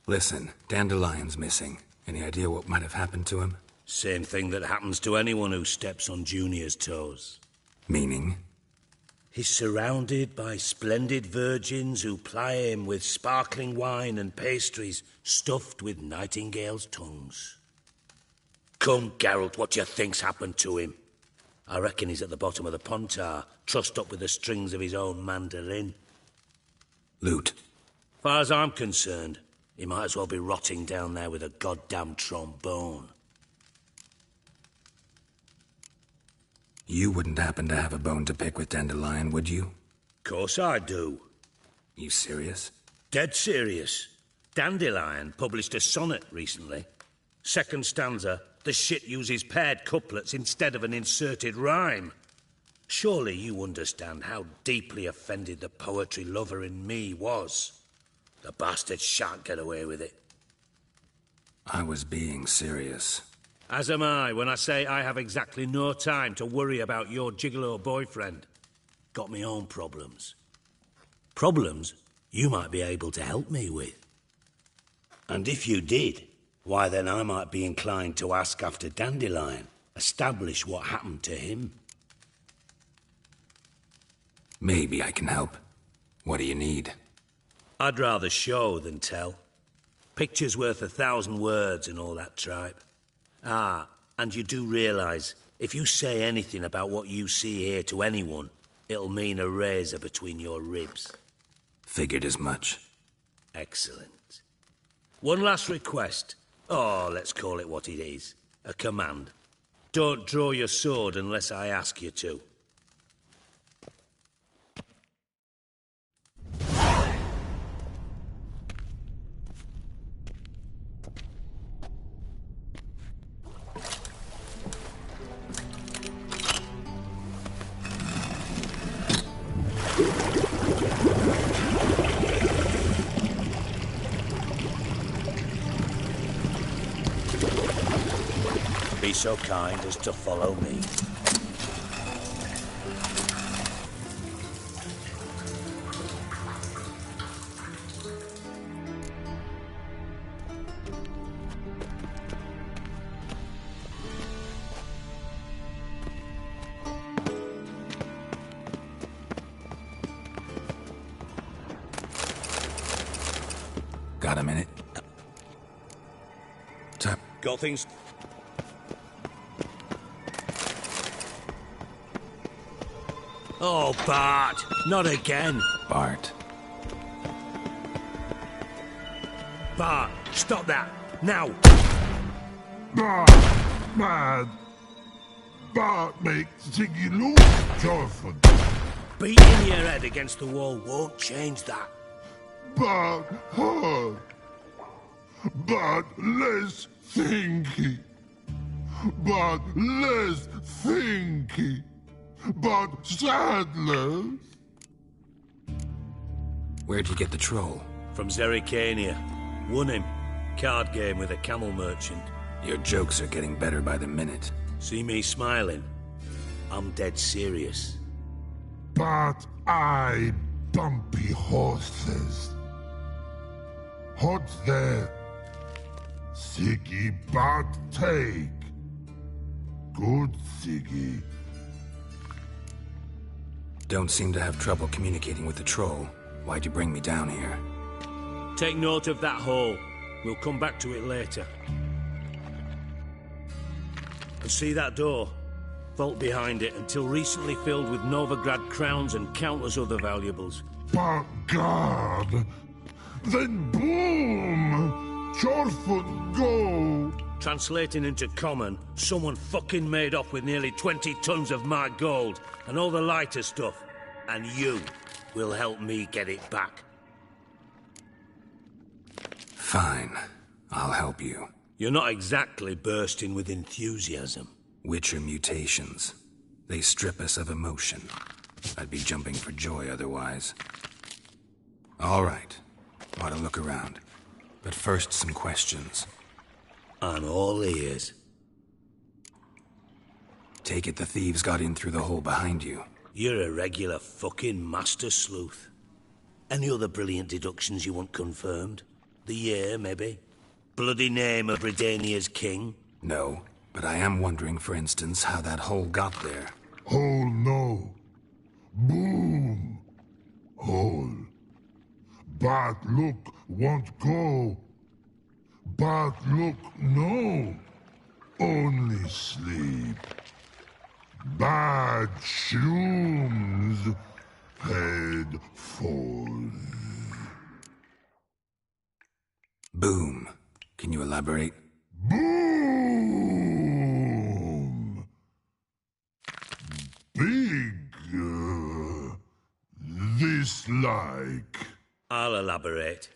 Speaker 2: Listen, Dandelion's missing. Any idea what might have happened to him?
Speaker 5: Same thing that happens to anyone who steps on Junior's toes.
Speaker 2: Meaning?
Speaker 5: He's surrounded by splendid virgins who ply him with sparkling wine and pastries stuffed with nightingales' tongues. Come, Geralt, what do you think's happened to him? I reckon he's at the bottom of the Pontar, trussed up with the strings of his own mandolin.
Speaker 2: Loot.
Speaker 5: Far as I'm concerned, he might as well be rotting down there with a goddamn trombone.
Speaker 2: You wouldn't happen to have a bone to pick with Dandelion, would you?
Speaker 5: Course I do.
Speaker 2: You serious?
Speaker 5: Dead serious. Dandelion published a sonnet recently. Second stanza, the shit uses paired couplets instead of an inserted rhyme. Surely you understand how deeply offended the poetry lover in me was. The bastard shan't get away with it.
Speaker 2: I was being serious.
Speaker 5: As am I when I say I have exactly no time to worry about your gigolo boyfriend. Got me own problems. Problems you might be able to help me with. And if you did, why then I might be inclined to ask after Dandelion, establish what happened to him.
Speaker 2: Maybe I can help. What do you need?
Speaker 5: I'd rather show than tell. Picture's worth 1,000 words and all that tripe. Ah, and you do realise, if you say anything about what you see here to anyone, it'll mean a razor between your ribs.
Speaker 2: Figured as much.
Speaker 5: Excellent. One last request. Oh, let's call it what it is. A command. Don't draw your sword unless I ask you to. Be so kind as to follow me.
Speaker 2: Got a minute? Time.
Speaker 5: Got things. Oh, Bart! Not again!
Speaker 2: Bart.
Speaker 5: Bart, stop that! Now!
Speaker 6: Bart, man. Bart makes Ziggy Lou joyful.
Speaker 5: Beating your head against the wall won't change that.
Speaker 6: Bart hard. Bart less thinky. Bart less thinky. But sadness.
Speaker 2: Where'd you get the troll?
Speaker 5: From Zerrikania. Won him. Card game with a camel merchant.
Speaker 2: Your jokes are getting better by the minute.
Speaker 5: See me smiling? I'm dead serious.
Speaker 6: But I bumpy horses. Hot there. Siggy but take. Good Siggy.
Speaker 2: Don't seem to have trouble communicating with the troll. Why'd you bring me down here?
Speaker 5: Take note of that hole. We'll come back to it later. And see that door? Vault behind it, until recently filled with Novigrad crowns and countless other valuables.
Speaker 6: But God! Then boom! Chorfoot go!
Speaker 5: Translating into common, someone fucking made off with nearly 20 tons of my gold, and all the lighter stuff. And you will help me get it back.
Speaker 2: Fine. I'll help you.
Speaker 5: You're not exactly bursting with enthusiasm.
Speaker 2: Witcher mutations. They strip us of emotion. I'd be jumping for joy otherwise. All right. Ought to look around. But first, some questions.
Speaker 5: I'm all ears.
Speaker 2: Take it the thieves got in through the hole behind you.
Speaker 5: You're a regular fucking master sleuth. Any other brilliant deductions you want confirmed? The year, maybe? Bloody name of Redania's king?
Speaker 2: No, but I am wondering, for instance, how that hole got there.
Speaker 6: Hole no. Boom. Hole. But look won't go. But look no. Only sleep. Bad shrooms. Head falls.
Speaker 2: Boom. Can you elaborate?
Speaker 6: Boom! Big. This like.
Speaker 5: I'll elaborate.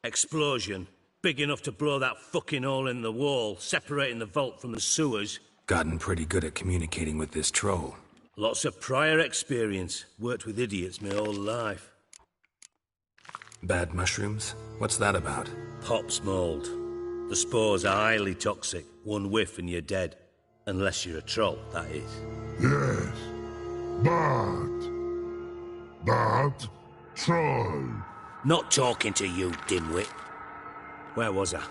Speaker 5: Explosion. Big enough to blow that fucking hole in the wall, separating the vault from the sewers.
Speaker 2: Gotten pretty good at communicating with this troll.
Speaker 5: Lots of prior experience. Worked with idiots my whole life.
Speaker 2: Bad mushrooms? What's that about?
Speaker 5: Pops mold. The spores are highly toxic. One whiff and you're dead. Unless you're a troll, that is.
Speaker 6: Yes. But troll.
Speaker 5: Not talking to you, dimwit. Where was I?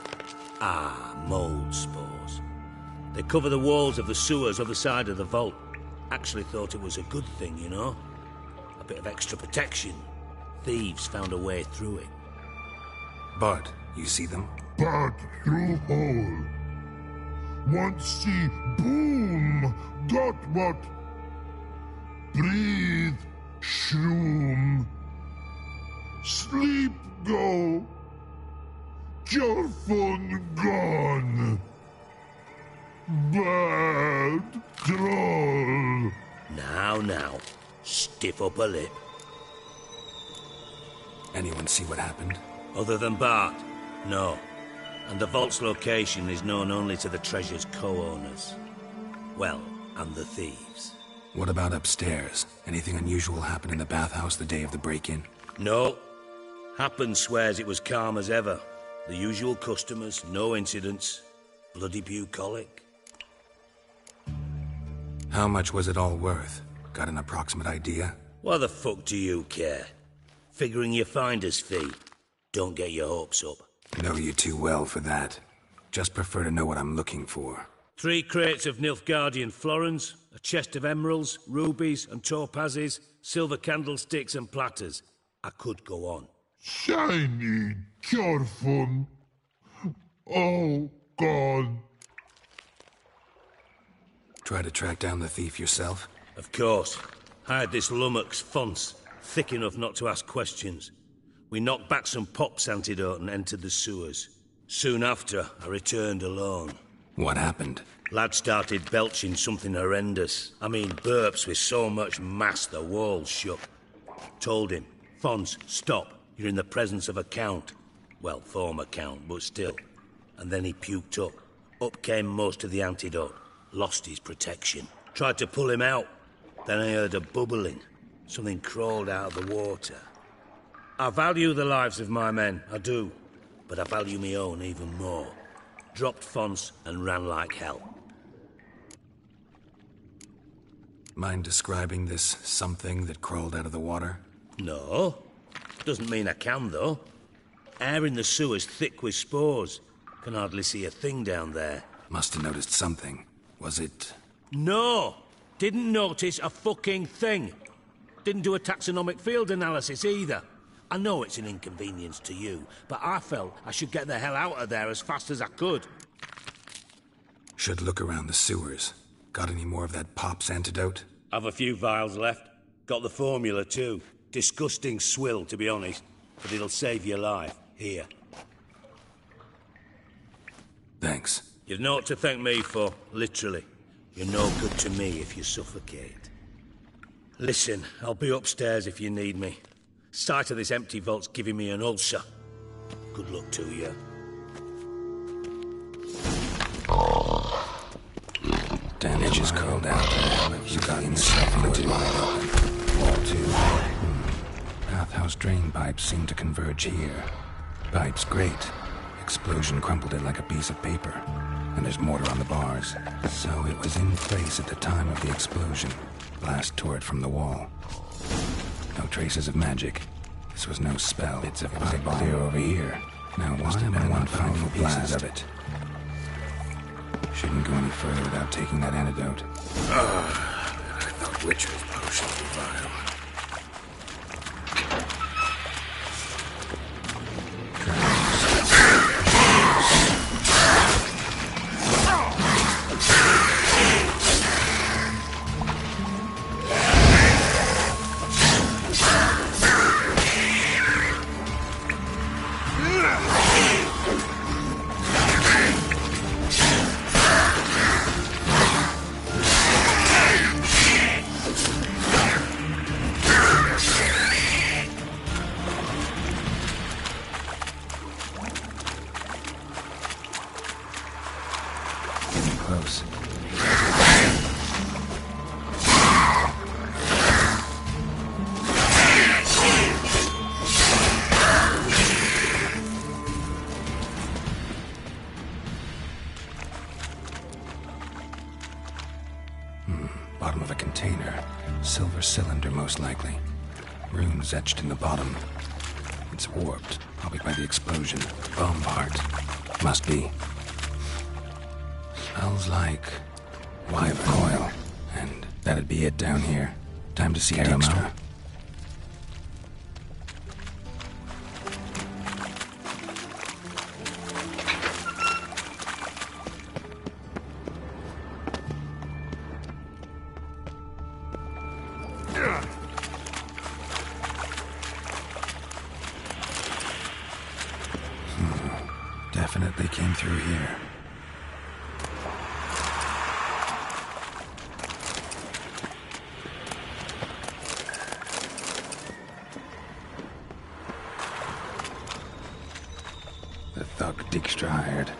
Speaker 5: Ah, mold spores. They cover the walls of the sewers other side of the vault. Actually thought it was a good thing, you know? A bit of extra protection. Thieves found a way through it.
Speaker 2: Bart, you see them?
Speaker 6: But through hole. Want see boom. Got what? Breathe. Shroom. Sleep go. Your phone gone. Bad troll.
Speaker 5: Now. Stiff up a lip.
Speaker 2: Anyone see what happened?
Speaker 5: Other than Bart? No. And the vault's location is known only to the treasure's co-owners. Well, and the thieves.
Speaker 2: What about upstairs? Anything unusual happen in the bathhouse the day of the break-in?
Speaker 5: No. Happen swears it was calm as ever. The usual customers, no incidents. Bloody bucolic.
Speaker 2: How much was it all worth? Got an approximate idea?
Speaker 5: Why the fuck do you care? Figuring your finder's fee. Don't get your hopes up.
Speaker 2: Know you too well for that. Just prefer to know what I'm looking for.
Speaker 5: 3 crates of Nilfgaardian florins, a chest of emeralds, rubies and topazes, silver candlesticks and platters. I could go on.
Speaker 6: Shiny Chorfun. Oh, God.
Speaker 2: Try to track down the thief yourself?
Speaker 5: Of course. Hired this lummox Fons, thick enough not to ask questions. We knocked back some Pop's antidote and entered the sewers. Soon after, I returned alone.
Speaker 2: What happened?
Speaker 5: Lad started belching something horrendous. I mean, burps with so much mass the walls shook. Told him, Fons, stop. You're in the presence of a count. Well, former count, but still. And then he puked up. Up came most of the antidote. Lost his protection. Tried to pull him out. Then I heard a bubbling. Something crawled out of the water. I value the lives of my men, I do. But I value my own even more. Dropped Fons and ran like hell.
Speaker 2: Mind describing this something that crawled out of the water?
Speaker 5: No. Doesn't mean I can, though. Air in the sewer's thick with spores. Can hardly see a thing down there.
Speaker 2: Must have noticed something. Was it...
Speaker 5: No! Didn't notice a fucking thing. Didn't do a taxonomic field analysis either. I know it's an inconvenience to you, but I felt I should get the hell out of there as fast as I could.
Speaker 2: Should look around the sewers. Got any more of that Pop's antidote?
Speaker 5: Have a few vials left. Got the formula too. Disgusting swill, to be honest. But it'll save your life. Here.
Speaker 2: Thanks.
Speaker 5: You've naught to thank me for, literally. You're no good to me if you suffocate. Listen, I'll be upstairs if you need me. Sight of this empty vault's giving me an ulcer. Good luck to you.
Speaker 2: Damn edges curled out. You got yourself into wide open. Wall 2. Bathhouse drain pipes seem to converge here. Pipes great. Explosion crumpled it like a piece of paper. And there's mortar on the bars. So it was in place at the time of the explosion. Blast tore it from the wall. No traces of magic. This was no spell. It's a pipe clear over here. Now must have been one final blast of it. Shouldn't go any further without taking that antidote.
Speaker 3: I thought Witcher's potions were vile.
Speaker 2: Close. Bottom of a container. Silver cylinder, most likely. Runes etched in the bottom. It's warped, probably by the explosion. Bomb part. Must be. Smells like wyvern oil. And that'd be it down here. Time to see Dijkstra. Definitely came through here. The thug Dijkstra hired.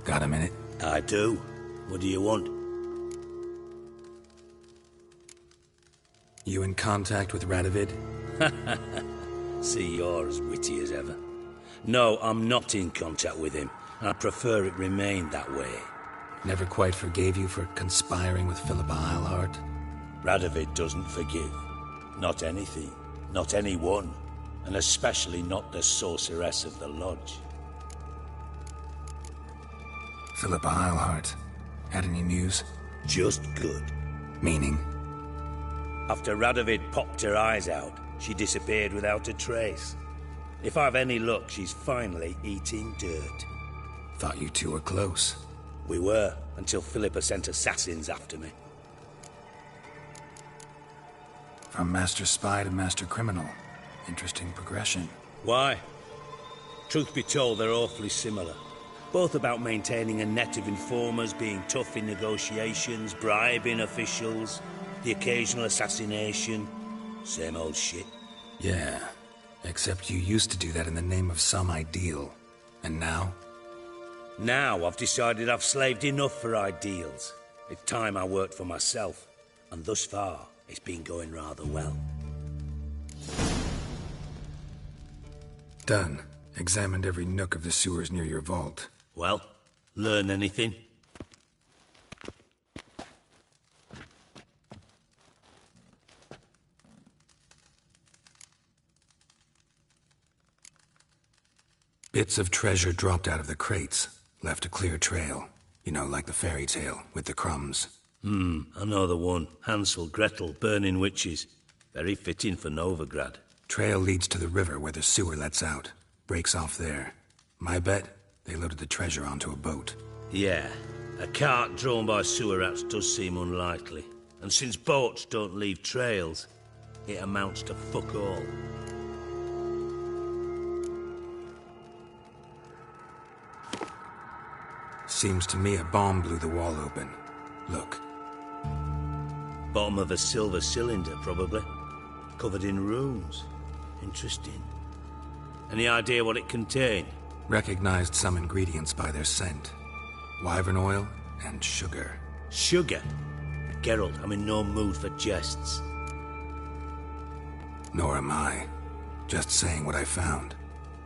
Speaker 2: Got a minute?
Speaker 5: I do. What do you want?
Speaker 2: You in contact with Radovid?
Speaker 5: See, you're as witty as ever. No, I'm not in contact with him. I prefer it remain that way.
Speaker 2: Never quite forgave you for conspiring with Philippa Eilhart?
Speaker 5: Radovid doesn't forgive. Not anything. Not anyone. And especially not the sorceress of the lodge.
Speaker 2: Philippa Eilhart. Had any news?
Speaker 5: Just good.
Speaker 2: Meaning?
Speaker 5: After Radovid popped her eyes out, she disappeared without a trace. If I've any luck, she's finally eating dirt.
Speaker 2: Thought you two were close.
Speaker 5: We were, until Philippa sent assassins after me.
Speaker 2: From master spy to master criminal. Interesting progression.
Speaker 5: Why? Truth be told, they're awfully similar. Both about maintaining a net of informers, being tough in negotiations, bribing officials, the occasional assassination. Same old shit.
Speaker 2: Yeah, except you used to do that in the name of some ideal. And now?
Speaker 5: Now I've decided I've slaved enough for ideals. It's time I worked for myself. And thus far, it's been going rather well.
Speaker 2: Done. Examined every nook of the sewers near your vault.
Speaker 5: Well, learn anything?
Speaker 2: Bits of treasure dropped out of the crates. Left a clear trail. You know, like the fairy tale, with the crumbs.
Speaker 5: I know the one. Hansel, Gretel, burning witches. Very fitting for Novigrad.
Speaker 2: Trail leads to the river where the sewer lets out. Breaks off there. My bet, they loaded the treasure onto a boat.
Speaker 5: Yeah, a cart drawn by sewer rats does seem unlikely. And since boats don't leave trails, it amounts to fuck all.
Speaker 2: Seems to me a bomb blew the wall open. Look.
Speaker 5: Bottom of a silver cylinder, probably. Covered in runes. Interesting. Any idea what it contained?
Speaker 2: Recognized some ingredients by their scent. Wyvern oil and sugar.
Speaker 5: Sugar? Geralt, I'm in no mood for jests.
Speaker 2: Nor am I. Just saying what I found.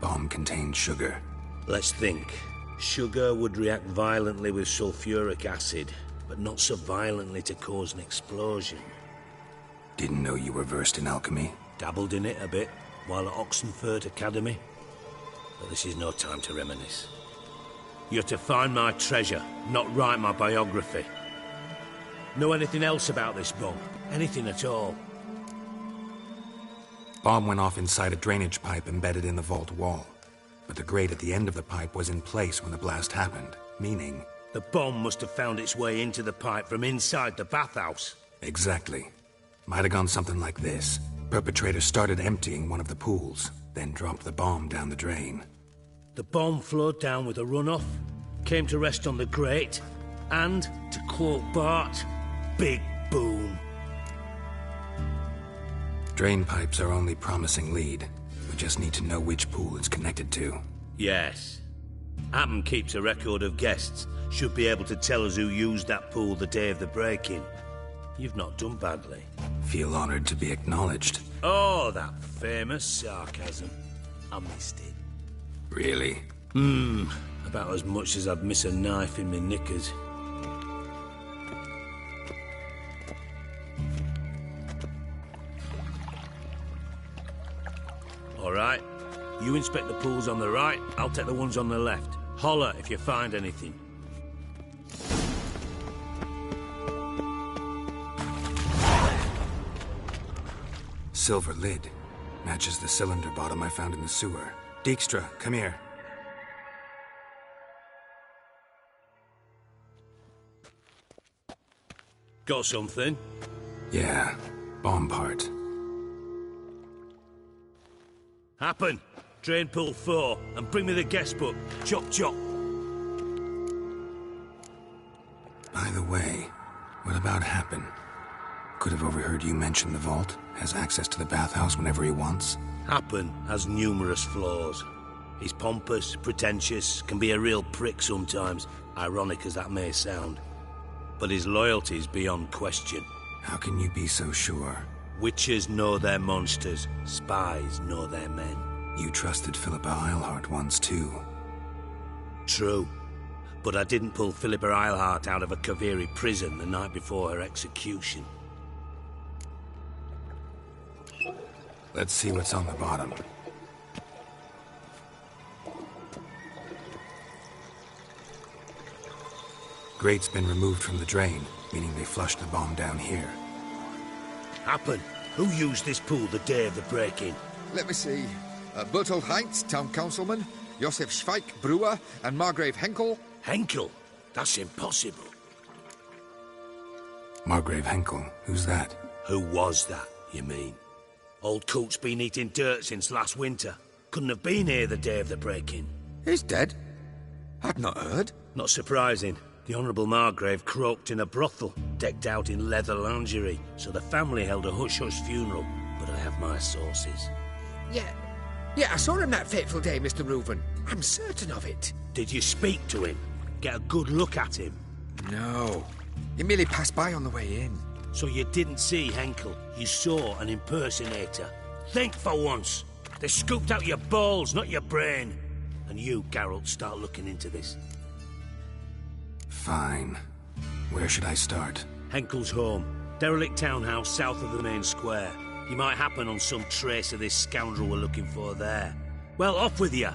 Speaker 2: Bomb contained sugar.
Speaker 5: Let's think. Sugar would react violently with sulfuric acid, but not so violently to cause an explosion.
Speaker 2: Didn't know you were versed in alchemy.
Speaker 5: Dabbled in it a bit, while at Oxenford Academy. But this is no time to reminisce. You're to find my treasure, not write my biography. Know anything else about this bomb? Anything at all?
Speaker 2: Bomb went off inside a drainage pipe embedded in the vault wall. But the grate at the end of the pipe was in place when the blast happened, meaning...
Speaker 5: The bomb must have found its way into the pipe from inside the bathhouse.
Speaker 2: Exactly. Might have gone something like this. Perpetrator started emptying one of the pools, then dropped the bomb down the drain.
Speaker 5: The bomb flowed down with a runoff, came to rest on the grate, and, to quote Bart, big boom.
Speaker 2: Drain pipes are only promising lead. We just need to know which pool it's connected to.
Speaker 5: Yes. Appen keeps a record of guests. Should be able to tell us who used that pool the day of the break-in. You've not done badly.
Speaker 2: Feel honored to be acknowledged.
Speaker 5: Oh, that famous sarcasm. I missed it.
Speaker 2: Really?
Speaker 5: About as much as I'd miss a knife in my knickers. All right. You inspect the pools on the right, I'll take the ones on the left. Holler if you find anything.
Speaker 2: Silver lid. Matches the cylinder bottom I found in the sewer. Dijkstra, come here.
Speaker 5: Got something?
Speaker 2: Yeah, bomb part.
Speaker 5: Happen. Drain pool 4, and bring me the guest book. Chop chop.
Speaker 2: By the way, what about Happen? Could have overheard you mention the vault. Has access to the bathhouse whenever he wants.
Speaker 5: Happen has numerous flaws. He's pompous, pretentious, can be a real prick sometimes, ironic as that may sound. But his loyalty's beyond question.
Speaker 2: How can you be so sure?
Speaker 5: Witches know their monsters, spies know their men.
Speaker 2: You trusted Philippa Eilhart once too.
Speaker 5: True. But I didn't pull Philippa Eilhart out of a Kaviri prison the night before her execution.
Speaker 2: Let's see what's on the bottom. Grate's been removed from the drain. meaning they flushed the bomb down here.
Speaker 5: Happen. Who used this pool the day of the break-in?
Speaker 22: Let me see. Bertold Heinz, town councilman, Josef Schweik, brewer, and Margrave Henkel.
Speaker 5: Henkel? That's impossible.
Speaker 2: Margrave Henkel? Who's that?
Speaker 5: Who was that, you mean? Old Coot's been eating dirt since last winter. Couldn't have been here the day of the break-in.
Speaker 22: He's dead? I'd not heard.
Speaker 5: Not surprising. The Honourable Margrave croaked in a brothel, decked out in leather lingerie, so the family held a hush-hush funeral. But I have my sources.
Speaker 22: Yeah, I saw him that fateful day, Mr. Reuven. I'm certain of it.
Speaker 5: Did you speak to him? Get a good look at him?
Speaker 22: No. He merely passed by on the way in.
Speaker 5: So you didn't see Henkel. You saw an impersonator. Think for once. They scooped out your balls, not your brain. And you, Geralt, start looking into this.
Speaker 2: Fine. Where should I start?
Speaker 5: Henkel's home. Derelict townhouse south of the main square. You might happen on some trace of this scoundrel we're looking for there. Well, off with you.